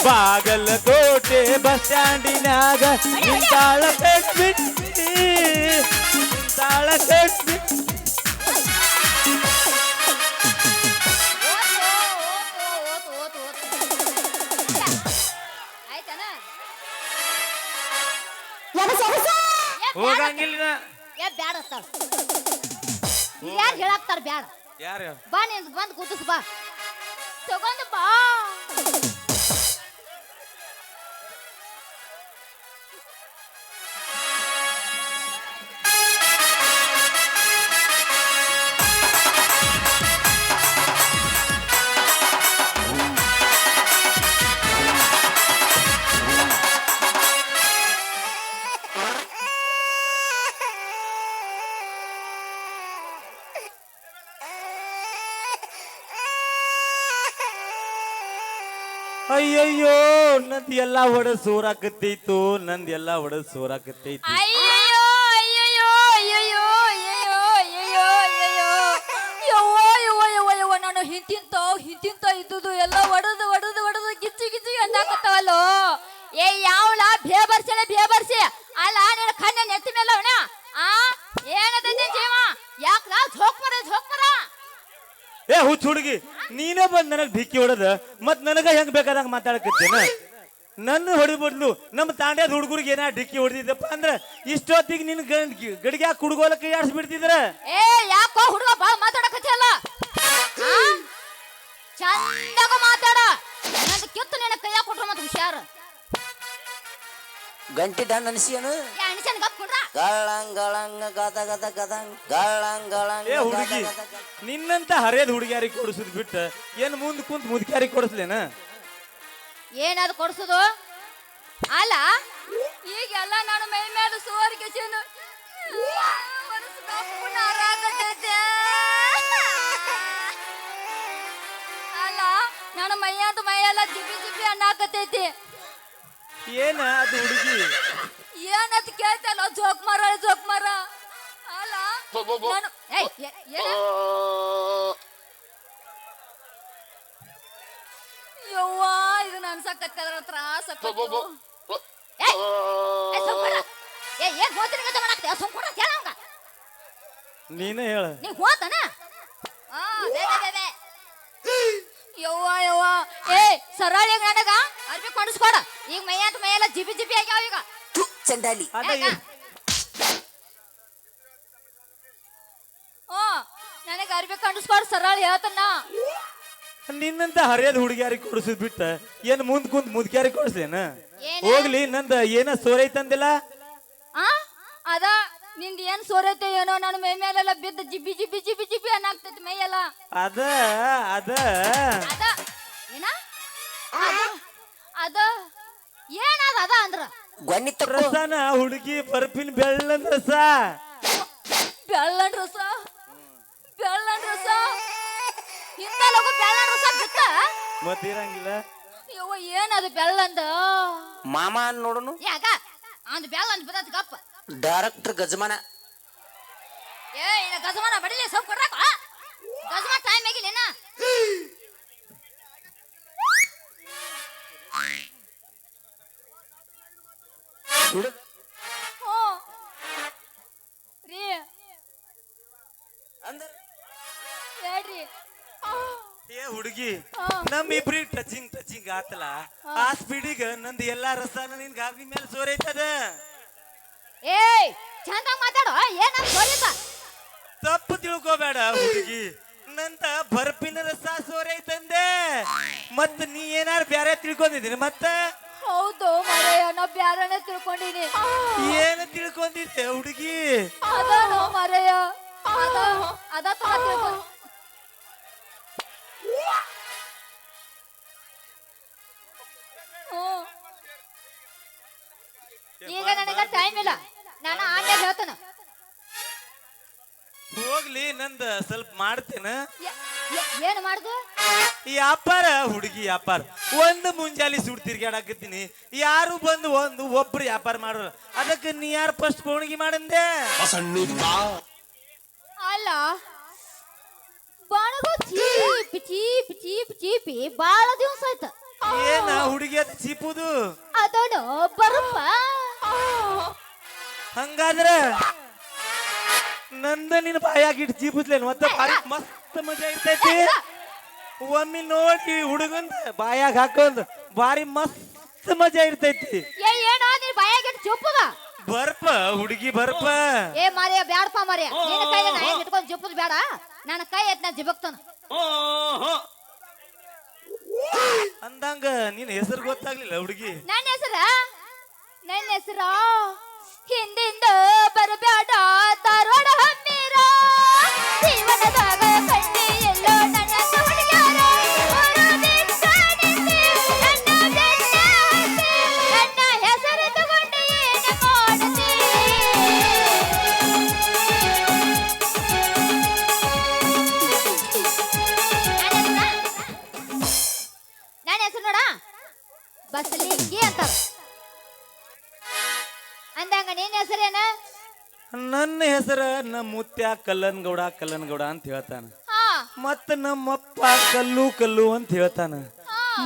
ಬಾಗಲಕೋಟೆ ಬಸ್ ಸ್ಟ್ಯಾಂಡಿನಾಗ ನಿಂತಾಳ ಕಡಿ ಬಿಡುಕಿ ನಿಂತಾಳ ಕಡಿ ಹೋಗಂಗಿಲ್ಲ ಬ್ಯಾಡ ಯಾರು ಹೇಳಾಕ್ತಾರ ಬ್ಯಾಡ ಯಾರು ಬಾ ನೀನ್ ಬಂದ್ ಕೂತಿಸ್ ಬಾ ತಗೊಂಡ್ ಬಾ ಅಯ್ಯಯ್ಯೋ ನಂದ್ ಎಲ್ಲಾ ಹೊಡೆದ್ ಸೋರಾಕತ್ತೈತು ಅಯ್ಯಯ್ಯೋ ಅಯ್ಯಯ್ಯೋ ಅಯ್ಯಯ್ಯೋ ಅಯ್ಯಯ್ಯೋ ಅಯ್ಯಯ್ಯೋ ಅಯ್ಯಯ್ಯೋ ಯವ್ವ ಯವ್ವ ಯವ್ವ ಯವ್ವ ನಾನು ಹಿಂತಿಂತ ಇದ್ದುದು ಎಲ್ಲ ಒಡದು ಗಿಚ್ಚಿ ಅಂದಾಕತ್ತವಲ್ಲೋ ಏ ಯಾವಳ ಭೇಬರ್ಸಿ ಅಲ್ಲ ನಿನ್ನ ಕಣ್ಣ ನೆತ್ತಿ ಮೇಲೆ ಅವನ ಏನದೈತಿ ಜೀವ ಯಾಕ ಝೋಕ್ಮರ ಏ ಹುಚ್ಚ ಹುಡುಗಿ ನೀನೇ ಬಂದ್ ನನಗ್ ಭಿಕ್ಕಿ ಹೊಡೆದ ಮತ್ ನನಗ ಹೆಂಗ್ ಬೇಕಾದಂಗ ಮಾತಾಡಕತ್ತೇನ ನನ್ನ ಹೊಡಿಬದ್ಲು ನಮ್ಮ ತಾಂಡ್ಯದ ಹುಡುಗರಿಗೆ ಏನ ಡಿಕ್ಕಿ ಹೊಡೆದಿದ್ದಪ್ಪ ಅಂದ್ರ ಇಷ್ಟೊತ್ತಿಗೆ ನಿನ್ ಗಡಿಗೆ ಕುಡ್ಗೋಲಕ್ಕೆ ಆಡ್ಸ್ಬಿಡ್ತಿದ್ರ ಏ ಯಾಕೋ ಹುಡುಗ ಬಾಳ ಮಾತಾಡಕತ್ತಿಯಲ್ಲ ಚಂದಾಗ ಮಾತಾಡ ನನ್ನ ಕಿತ್ತು ನಿನ್ನ ಕೈಯಾಗ ಕೊಟ್ರ ಮತ್ತೆ ಹುಷಾರ ಗಂಟಿ ಡನ್ ಅನಿಸಿಯನು ಅನಿಸನ್ ಗಪ್ ಕುಂಡ್ರ ಗಳಂಗ್ ಗಳಂಗ್ ಏ ಹುಡುಗಿ ನಿನ್ನಂತ ಹರಿಯದ ಹುಡುಗಿಯಾರಿಗೆ ಕೊಡಿಸುದ್ ಬಿಟ್ಟ ಏನ್ ಮುಂದ್ ಕುಂತ್ ಮುದುಕಿಯಾರಿಗೆ ಕೊಡಿಸ್ಲೇನ ಏನದು ಕೊಡ್ಸುದು ಅಲ್ಲ ಈಗೆಲ್ಲ ನಾನು ಮೈ ಮೇಲೆ ಸುವರ್ಗೆ ಅಲ್ಲ ನಾನು ಮೈಯೆಲ್ಲ ಜಿಬಿ ಅನ್ನಾಕತೈತಿ ಏನ ಅದು ಹುಡುಗಿ ಏನಂತ ಕೇಳ್ತಲ್ಲ ಜೋಕ್ ಮರ ಅಲ್ಲ ನಾನು ಯವ್ವ ಇದು ನನ್ ಸಕ್ಕತ್ತದ್ರ ತ್ರಾಸ ನೀನೇ ಹೇಳ ನೀ ಹೋತನ ಯವ್ವ ಏ ಸರಳಿ ನನಗ ಅರ್ಬಿ ಕೊಂಡಿಸ್ಕೊಡ ಈಗ ಮೈಯೆಲ್ಲ ಜಿಬಿ ಆಗ್ಯಾವ ಈಗ ಚಂಡಾಲಿ ನನಗ ಅರ್ಬಿ ಕೊಂಡಿಸ್ಕೊಡ ಸರಳಿ ಹೇಳ್ತನ ನಿನ್ನಂತ ಹರಿಯದ ಹುಡುಗಿಯಾರಿಗೆ ಕೊಡಿಸುದ್ ಬಿಟ್ಟ ಏನ್ ಮುಂದ್ ಕುಂತ್ ಮುದುಕಿಯಾರಿಗೆ ಕೊಡಿಸ್ಲೇನ ಹೋಗ್ಲಿ ನಂದ ಏನ ಸೋರೈತಂದಿಲ್ಲ ಅದ ನಿಂದ ಏನ್ ಸೋರೈತೆ ಏನೋ ನನ್ನ ಮೈ ಮೇಲೆಲ್ಲ ಬಿದ್ದ ಜಿಬಿ ಅನ್ನಾಗ್ತೈತಿ ಮೈಯೆಲ್ಲ ಅದ ಏನ ಅದ ಏನದ ಅದ ಅಂದ್ರ ಗೊನ್ನಿ ರಸನ ಹುಡುಗಿ ಬರ್ಪಿನ ಬೆಳ್ಳನ್ ರಸ ಬೆಳ್ಳನ್ ರಸ ಇಂತ ಲಗು ಬೆಳ್ಳನ್ ರಸ ಬಿತ್ತ ಮತ್ತಿರಂಗಿಲ್ಲ ಯವ್ವ ಏನದು ಬೆಳ್ಳಂದ ಮಾಮ ನೋಡುನು ಯಾಕ ಅಂದ್ ಬೆಳ್ಳಂದ್ ಬಿದ್ದತ್ ಗಪ್ಪ ಡೈರೆಕ್ಟರ್ ಗಜಮಾನ ಇನ್ನ ಗಜಮಾನ ಬಡಿಲಿ ಸ್ವಲ್ಪ ಕೊಡ್ರಾಕ ಗಜಮಾನ ಟೈಮ್ ಆಗಿಲ್ಲ ರೀ ಹೇಳ್ರಿ ಏ ಹುಡುಗಿ ನಮ್ ಇಬ್ರಿ ಟಚಿಂಗ್ ಆತಲ್ಲ ಆ ಸ್ಪೀಡಿಗ ನಂದು ಎಲ್ಲಾ ರಸನ ನಿನ್ ಗಾಬಿ ಮೇಲೆ ಸೋರೈತದ ಏಯ್ ಚಂದ ಮಾತಾಡೋ ಏನಂತ ಸೋರಿತ ತಪ್ಪು ತಿಳ್ಕೋಬೇಡ ಹುಡುಗಿ ನಂತ ಬರ್ಪಿನ ರಸ ಸೋರೈತಂದೆ ಮತ್ ನೀ ಏನಾರು ಬ್ಯಾರೆ ತಿಳ್ಕೊಂಡಿದ್ದೀನಿ ಮತ್ತ ಹೌದು ಮರೆಯ ನಾ ಬ್ಯಾರನೆ ತಿಳ್ಕೊಂಡಿನಿ. ಏನು ತಿಳ್ಕೊಂಡಿದ್ದೆ ಹುಡುಗಿ? ಅದಾನೋ ಮರೆಯ ಅದ ತರ ತಿಳ್ಕೊಂಡ್ ಹ್ಮ್. ಈಗ ನನಗ ಟೈಮ್ ಇಲ್ಲ, ನಾನು ಆಂಡೆ ಹೇಳ್ತಾನ. ಹೋಗ್ಲಿ, ನಂದ ಸ್ವಲ್ಪ ಮಾಡ್ತೇನ. ಏನು ಮಾಡುದು? ಈ ವ್ಯಾಪಾರ ಹುಡುಗಿ ವ್ಯಾಪಾರ ಒಂದು ಮುಂಜಾಲಿ ಸುಡ್ ತಿರ್ಗಾಡಕತ್ತೀನಿ, ಯಾರು ಬಂದು ಒಬ್ರು ವ್ಯಾಪಾರ ಮಾಡೋರು. ಅದಕ್ಕೆ ನೀ ಯಾರು ಫಸ್ಟ್ ಬೋಣಿಗೆ ಮಾಡಂದೆ? ಅಲ್ಲ ಬಾಳಗು ಚೀಪಿ ಬಾಳ ದಿವಸ ಆಯ್ತ. ಏನ ಹುಡುಗಿ ಅದು ಚೀಪುದು? ಅದನು ಬರಪ್ಪ. ಹಂಗಾದ್ರೆ ನಂದ ನಿನ್ನ ಬಾಯಾಗಿಟ್ಟು ಚೀಪುದ್ಲೇನು ಮತ್ತೆ ಭಾರಿ ಮಸ್ತ್ ಮಜಾ ಇರ್ತೈತಿ. ಒಮ್ಮೆ ನೋಡಿ ಹುಡುಗಂದ ಬಾಯಾಗ ಹಾಕೊಂಡ್ ಭಾರಿ ಮಸ್ತ್ ಮಜಾ ಇರ್ತೈತಿ. ಏನೋ ನೀನ್ ಬಾಯಾಗಿಟ್ಟು ಚುಪ್ಪದ ಬರ್ಪ ಹುಡುಗಿ ಬರ್ಪ. ಏ ಮಾರಿಯ ಬ್ಯಾಡಪ್ಪ ಮಾರಿಯ, ನಿನ್ನ ಕೈಗೆ ನಾ ಹೆಂಗ್ ಇಟ್ಕೊಂಡ್ ಜಿಪ್ಪುದ್ ಬೇಡ, ನನ್ನ ಕೈ ಎತ್ ನಾ ಜಿಬಕ್ತಾನ. ಅಂದಂಗ ನಿನ್ ಹೆಸರು ಗೊತ್ತಾಗ್ಲಿಲ್ಲ ಹುಡುಗಿ? ನನ್ನ ಹೆಸರ ಹಿಂದಿಂದ ಬರಬೇಡ ಧಾರವಾಡ ಹಮ್ಮೀರ, ಜೀವನದಾಗ ಕಂಡಿ ಎಲ್ಲೋ ನನ್ನ ಹುಡುಗ್ಯಾರ, ನನ್ನ ಹೆಸರು ತಗೊಂಡು ಏನು ಮಾಡುತ್ತಿ? ನನ್ನ ಹೆಸರು ನೋಡ ಬಸಲಿಂಗಿ ಅಂತಾರ. ಅಂದಂಗ ನಿನ್ನ ಹೆಸರೇನ? ನನ್ನ ಹೆಸರ ನಮ್ಮ ಮುತ್ಯ ಕಲ್ಲನ್ಗೌಡ ಅಂತ ಹೇಳ್ತಾನ. ಮತ್ತ ನಮ್ಮಪ್ಪ ಕಲ್ಲು ಅಂತ ಹೇಳ್ತಾನ.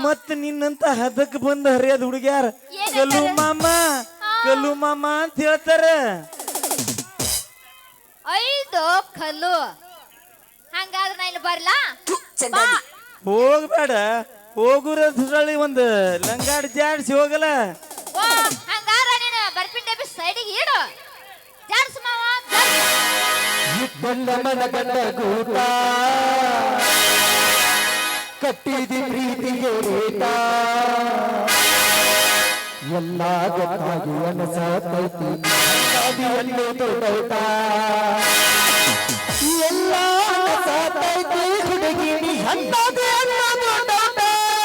ಮತ್ತ ನಿನ್ನಂತ ಹದಕ್ ಬಂದ ಹರಿಯದ ಹುಡುಗ್ಯಾರ ಕಲ್ಲು ಮಾಮ ಅಂತ ಹೇಳ್ತಾರ. ಐದು ಕಲ್ಲು. ಹಂಗಾದ್ರೆ ನಾ ಇಲ್ಲಿ ಬರ್ಲಾ? ಹೋಗ್ಬೇಡ, ಹೋಗುರಲ್ಲಿ ಒಂದು ಲಂಗಾಡ್ ಜಾಡ್ಸಿ ಹೋಗಲ್ಲ. ಹಂಗಾರ ನೀನು ಬರ್ಪಿನ್ ಡಬ್ಬಿ ಸೈಡಿಗೆ ಇಡು. ಜಾಡ್ಸು ಮಾವ, ಇಟ್ಟಲ್ಲ ಮನಗಂಡ ಗೂಟ, ಕಟ್ಟಿದಿ ಪ್ರೀತಿಗೆ ರೇಟ, ಎಲ್ಲ ಗೊತ್ತಾಗಿ ಅನಸತೈತಿ ನದಿಯಲ್ಲಿ ದೊಡ್ಡೌಟ, ಎಲ್ಲ ಅನಸತೈತಿ ಹುಡುಗಿನಿ ಹಂತದೆ ಅನ್ನೋದು ದೊಡ್ಡೌಟ.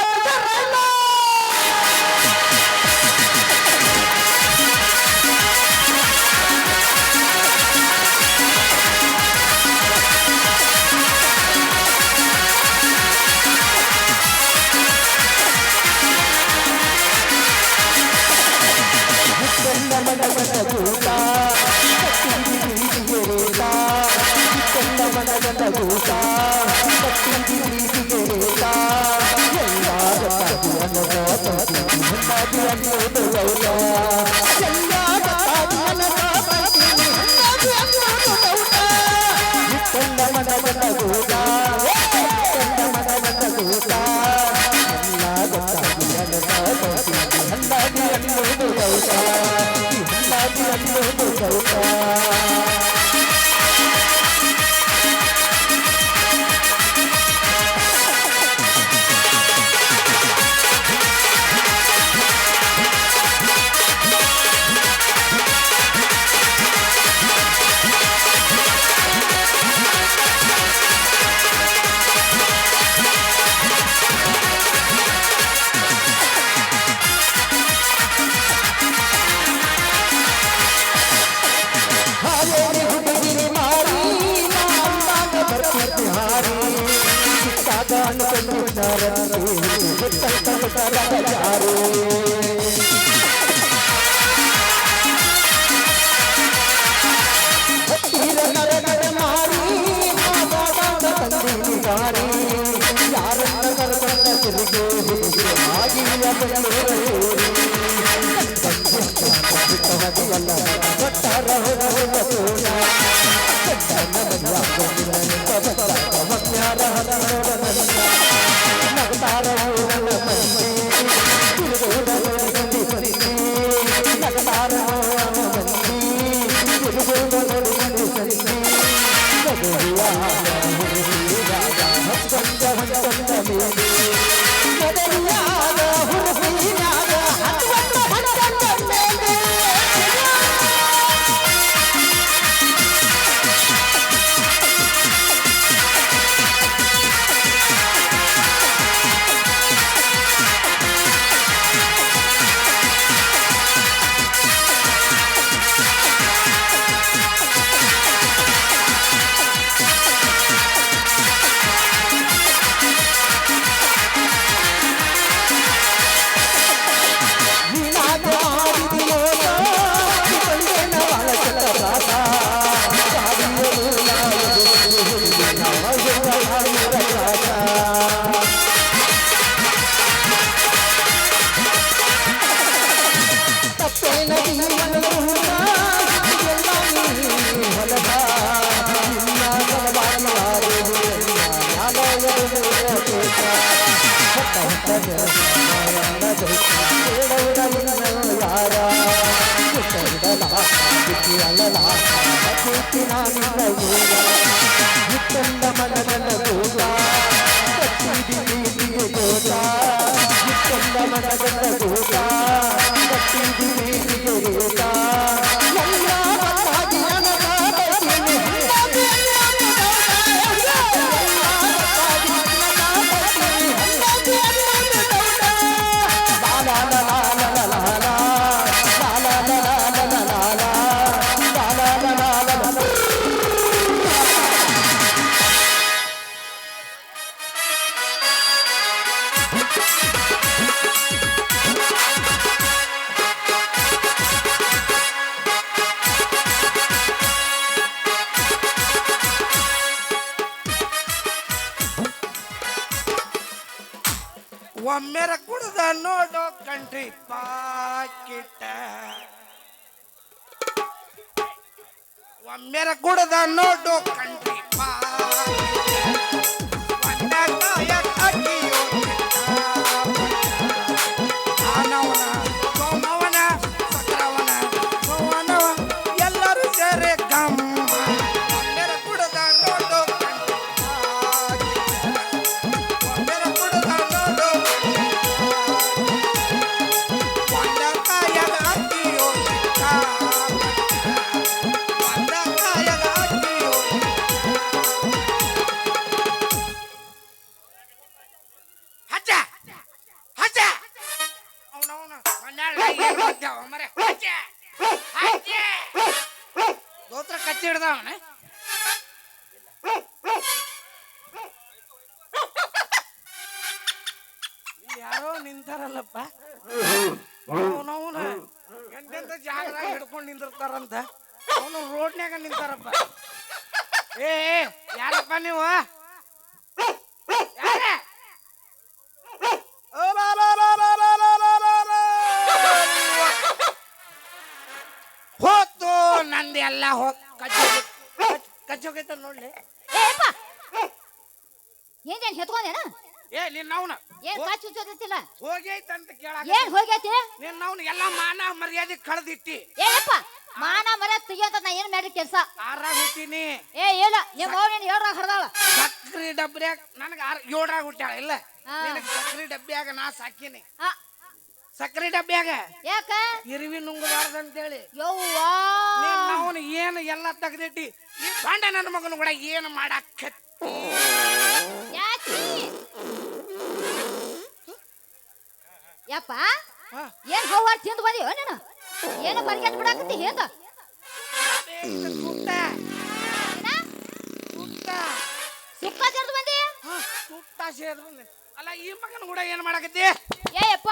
ಮೊದಲಿಯಾದ ಹುಡುಗಿಯಾದ ಒಮ್ಮೆರ ಕುಡ್ದ ನೋಡೋ ಕಂಟ್ರಿ ಪಾಕಿಟ ಒಮ್ಮೆರ ಕುಡ್ದ ನೋಡೋ ಕಂಟ್ರಿ ಆನವನ ಸೋಮವನ ಸಕ್ರವನ ಸೋಮನವ ಎಲ್ಲರೂ ಸೇರೆ ಗಮ್ಮ ಒಮ್ಮೆರ ಕುಡ್ದ ನೋಡೋ ದೋತ್ರ ಕಚ್ಚಿ ಹಿಡ್ದವನ ಯಾರೋ ನಿಂತಾರಲ್ಲಪ್ಪ ಅವನವನ ಎಂತೆಂತ ಜಾಗದಾಗ ಹಿಡ್ಕೊಂಡು ನಿಂದಿರ್ತಾರಂತ ಅವನು ರೋಡ್ನ್ಯಾಗ ನಿಂತಾರಪ್ಪ ಏ ಯಾರಪ್ಪ ನೀವು ಹೋತು ನಂದು ಎಲ್ಲ ಕಚ್ಚೋಗೈತ ನೋಡ್ಲಿ ಏಪ್ಪ ಏನ್ ಹೆತ್ಕೊಂಡೇನ ಏ ನಿನ್ನವನ ಏನ್ ಕಾಚು ಚೋದಿತ್ತಿಲ್ಲ ಹೋಗೈತಂತ ಕೇಳಾಕ ಏನ್ ಹೋಗೈತಿ ನಿನ್ನವನ ಎಲ್ಲ ಮಾನ ಮರ್ಯಾದೆ ಕಳೆದಿಟ್ಟಿ ಏಪ್ಪ ಮಾನ ಮರ ತೆಗಿಯಂತ ನಾ ಏನ್ ಮಾಡಿ ಕೆಲಸ ಆರಾಗ ಹುಟ್ಟಿನಿ ಏ ಇಲ್ಲ ನಿಮ್ಮ ಅವ್ರೇನ್ ಏಳ್ರಾಗ ಹರ್ದಾಳ ಸಕ್ರಿ ಡಬ್ಬ್ಯಾಗ ನನಗ 7ರಾಗ ಹುಟ್ಟ್ಯಾಳ ಇಲ್ಲ ನಿನಗ ಸಕ್ರಿ ಡಬ್ಬ್ಯಾಗ ನಾ ಸಾಕಿನಿ ಸಕ್ರಿ ಡಬ್ಬ್ಯಾಗ ಯಾಕ ಇರುವಿ ನುಂಗಬಾರ್ದಂತೇಳಿ ಯವ್ವಾ ಅವನು ಏನು ಎಲ್ಲ ತೆಗ್ದಿಟ್ಟಿ ಈ ಬಂಡ ನನ್ನ ಮಗನ ಕೂಡ ಏನು ಮಾಡಾಕ ಯಾಕೆ ಯಪ್ಪ ಏನ್ ಹೋಗಾರ ತಿಂದು ಬಂದಿಯೋ ನೀನು ಏನು ಬರ್ಗೆಟ್ ಬಿಡಾಕತ್ತಿ ಹೇಂದ ಸುಕ್ಕ ಜರ್ದು ಬಂದಿ ಅಲ್ಲ ಈ ಮಗನ ಕೂಡ ಏನ್ ಮಾಡಾಕತ್ತಿ ಏಯಪ್ಪ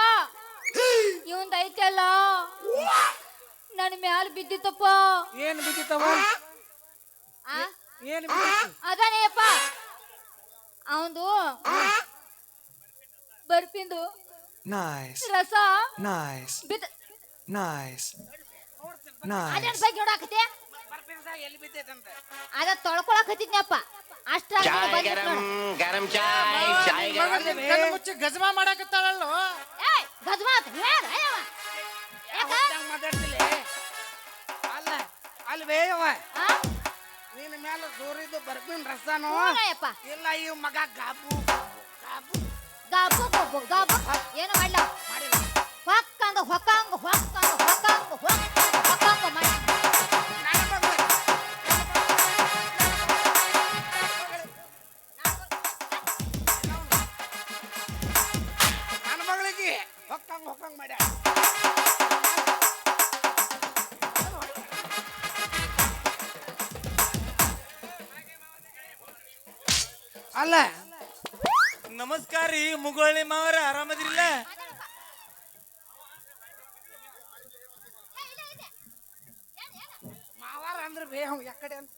ಇವಂದ ಐತಲ್ಲ ನನ್ನ ಮ್ಯಾಲ ಬಿದ್ದಿತ್ತಪ್ಪ ಏನ್ ಬಿದ್ದಿತ್ತವ ಏನ್ ಅದಾನೇಯಪ್ಪ ಅವಂದು ಬರ್ಪಿಂದು ರಸ ಬಿದ್ದ ಅದೇನ್ ಬಗ್ಗೆ ನೋಡಾಕತ್ತೆ ಎಲ್ಲಿ ಬಿದ್ದೈತಂತ ಅದ ತೊಳ್ಕೊಳಕತ್ತಿದ್ನಪ್ಪ ಅಷ್ಟ್ರಾಗ ಮುಚ್ಚಿ ಗಜಮಾ ಮಾಡಾಕತ್ತಾಳಲ್ಲೋ ಗಜಮಾ ಮಾತಾಡ್ತಿಲ್ಲ ಅಲ್ಲ ಅಲ್ಲಿ ಬೇಯವ ನಿನ್ನ ಮ್ಯಾಲ ಜೋರಿದ್ದು ಬರ್ಪಿನ ರಸನೋ ಇಲ್ಲ ಈ ಮಗ ಗಾಬು ಗಾಬು ಗಾಬು ಗಾಬು ಗಾಬು ಏನು ಮಾಡ್ಲ ಹೊಕ್ಕಂಗ ಹೊಕ್ಕಂಗ ಹೊಕ್ಕಂಗ ಹೊಕ್ಕಂಗ ಹೊಕ್ಕಂಗ ಹೊಕ್ಕಂಗ ಮಾಡಿ ನನ್ನ ಮಗಳಿಗೆ ಹೊಕ್ಕಂಗ ಹೊಕ್ಕಂಗ ಮಾಡ್ಯ ಅಲ್ಲ ನಮಸ್ಕಾರ ರೀ ಮುಗೊಳ್ಳಿ ಮಾವರ ಆರಾಮದಿರಿಲ್ಲ ಮಾವಾರ ಅಂದ್ರೆ ಬೇಹ ಯಾಕಡೆ ಅಂತ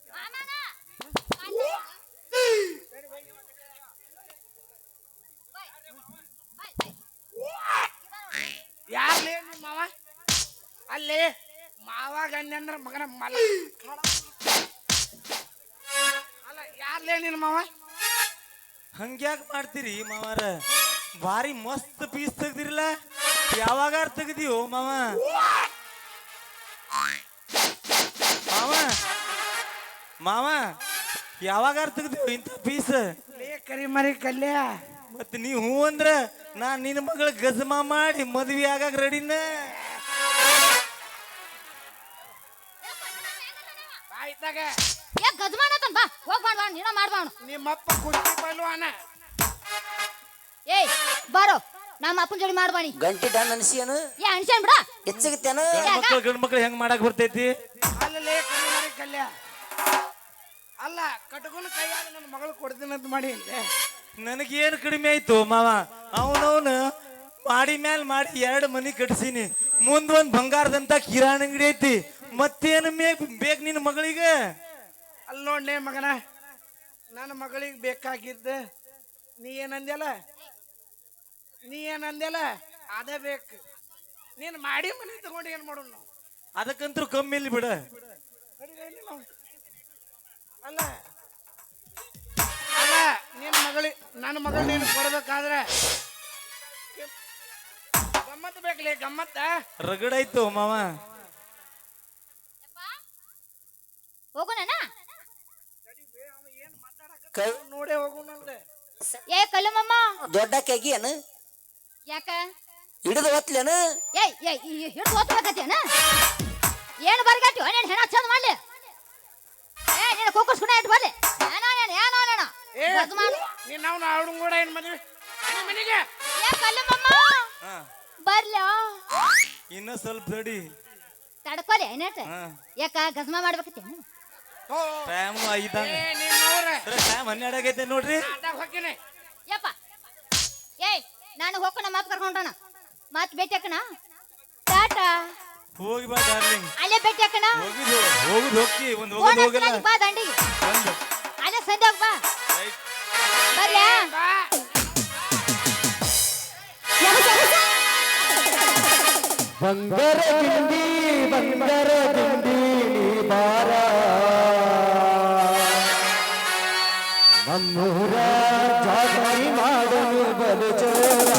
ಯಾರ್ಲೇ ನಿಮ್ಮ ಮಾವ ಅಲ್ಲಿ ಮಾವಾಗ ಅಂದ್ರ ಮಗನ ಮಲ ಅಲ್ಲ ಯಾರ್ಲೇ ನಿನ್ನ ಮಾವ ಹಂಗ್ಯಾಕ್ ಮಾಡ್ತೀರಿ ಮಾವಾರ ಭಾರಿ ಮಸ್ತ್ ಪೀಸ್ ತೆಗ್ದಿರಲ್ಲ ಯಾವಾಗ ತೆಗ್ದಿಯೋ ಮಾವ ಮಾವ ಮಾವ ಯಾವಾಗ ತೆಗ್ದಿಯೋ ಇಂಥ ಪೀಸ್ ಲೇ ಕರಿ ಮರಿ ಕಲ್ಯ ಮತ್ ನೀ ಹೂ ಅಂದ್ರ ನಾ ನಿನ್ನ ಮಗಳ ಗಜಮಾ ಮಾಡಿ ಮದ್ವಿ ಆಗಾಕ ರೆಡಿನ ಆಯ್ತಾಗ ಏ ಗಜಮಾನ ತನ್ ಬಾ ಹೋಗ್ ಬಾ ನೀನ ಮಾಡ್ಬಾ ಅವ್ನು ನಿಮ್ಮಪ್ಪ ಕುಸ್ತಿ ಪಲ್ವಾನ ಏಯ್ ಬಾರೋ ನಮ್ಮ ಅಪ್ಪನ ಜೋಡಿ ಮಾಡ್ಬಾಣಿ ಗಂಟಿ ಡನ್ ಅನ್ಸಿಯನು ಏ ಅನ್ಸೇನ್ ಬಿಡ ಹೆಚ್ಚಿಗಿತ್ತೇನು ಗಂಡ್ ಮಕ್ಳು ಹೆಂಗ್ ಮಾಡಕ್ ಬರ್ತೈತಿ ಅಲ್ಲೇ ಕರಿ ಮರಿ ಕಲ್ಯ ಅಲ್ಲ ಕಟ್ಕೊಂಡು ಕೈಯಾಗ ನನ್ನ ಮಗಳು ಕೊಡ್ತೀನಿ ಅಂತ ಮಾಡಿ ನನಗೇನು ಕಡಿಮೆ ಆಯ್ತು ಮಾವ ಅವನವನು ಮಾಡಿ ಮ್ಯಾಲ ಮಾಡಿ 2 ಮನಿ ಕಟ್ಸೀನಿ ಮುಂದ್ ಒಂದ್ ಬಂಗಾರದಂತ ಕಿರಾಣಿ ಅಂಗಡಿ ಐತಿ ಮತ್ತೇನು ಬೇಕು ನಿನ್ನ ಮಗಳಿಗೆ ಅಲ್ಲಿ ನೋಡ್ನೆ ಮಗನ ನನ್ನ ಮಗಳಿಗೆ ಬೇಕಾಗಿದ್ದ ನೀ ಏನಂದ್ಯಲ್ಲ ಅದೇ ಬೇಕು ನೀನು ಮಾಡಿ ಮನೆ ತಗೊಂಡು ಏನ್ ಮಾಡೋಣ ನಾವು ಅದಕ್ಕಂತೂ ಕಮ್ಮಿ ಇಲ್ಲಿ ಬಿಡ ಅಲ್ಲ ಅಲ್ಲ ನನ್ನ ಮಗಳು ನೀನು ಕೊಡ್ಬೇಕಾದ್ರೆ ಗಮ್ಮತ್ ಬೇಕಲೇ ಗಮ್ಮತ್ತ ರಗಡಾಯ್ತು ಮಾವ ಹೋಗೋಣ ಕೈ ನೋಡೇ ಹೋಗೋಣಂತೆ ಏ ಕಲ್ಲಮ್ಮಮ್ಮ ದೊಡ್ಡ ಕೆಗಿಯನು ಯಾಕ ಹಿಡಿದು ಹೊತ್ಲೇನು ಏಯ್ ಏಯ್ ಹಿಡಿದು ಓದ್ಬೇಕತ್ತೇನ ಏನು ಬರ್ಗಾಟಿ ನೀನು ಹೆಣ ಚಂದ ಮಾಡ್ಲಿ ಏ ನೀನು ಕುಕ್ಕರ್ಸ್ಕೊಂಡ ಇಟ್ಟು ಬರ್ಲಿ ಏನೋ ಏ ನೀನು ನಾವು ಅವಳು ಕೂಡ ಏನು ಮದುವೆ ಮನೆಗೆ ಏ ಕಲ್ಲಮ್ಮಮ್ಮ ಬರ್ಲಾ ಇನ್ನ ಸ್ವಲ್ಪ ತಡಿ ತಡ್ಕೊಲಿ ಏನೇಟ ಹಾ. ಯಾಕ ಗಜಮಾ ಮಾಡ್ಬೇಕತ್ತೇನು ಟೈಮ್ 5 ಏ ನಿಮ್ಮವ್ರೆ ಟೈಮ್ 12 ಆಗೈತೆ ನೋಡ್ರಿ ಆಟಾಗ ಹೋಗ್ತೀನಿ ಯಪ್ಪ ಏಯ್ ನಾನು ಹೋಗ್ಕ ನಮ್ಮ ಮಾತು ಕರ್ಕೊಂಡೋಣ ಮಾತು ಭೇಟಿ ಹಾಕಣ ಟಾಟಾ ಹೋಗಿ ಬಾ ಡಾರ್ಲಿಂಗ್ ಅಲ್ಲೇ ಭೇಟಿ ಹಾಕಣ ಹೋಗುದು ಹೋಗಿ ಒಂದ್ ಹೋಗೋದು ಹೋಗಲ್ಲ ಬಾ ದಂಡಿಗೆ ಒಂದು ಅಲ್ಲೇ ಸಂಜೆ ಹೋಗ್ ಬಾ ರೈಟ್ ಬರ್ಲ್ಯಾ ಬಾ ಬಂಗರ ಗಿಂಡಿ ನೀ ಬಾರ ನಮ್ಮೂರ ಜಾಗರಿ ಮಾಡಲು ಬಲು ಜೋರ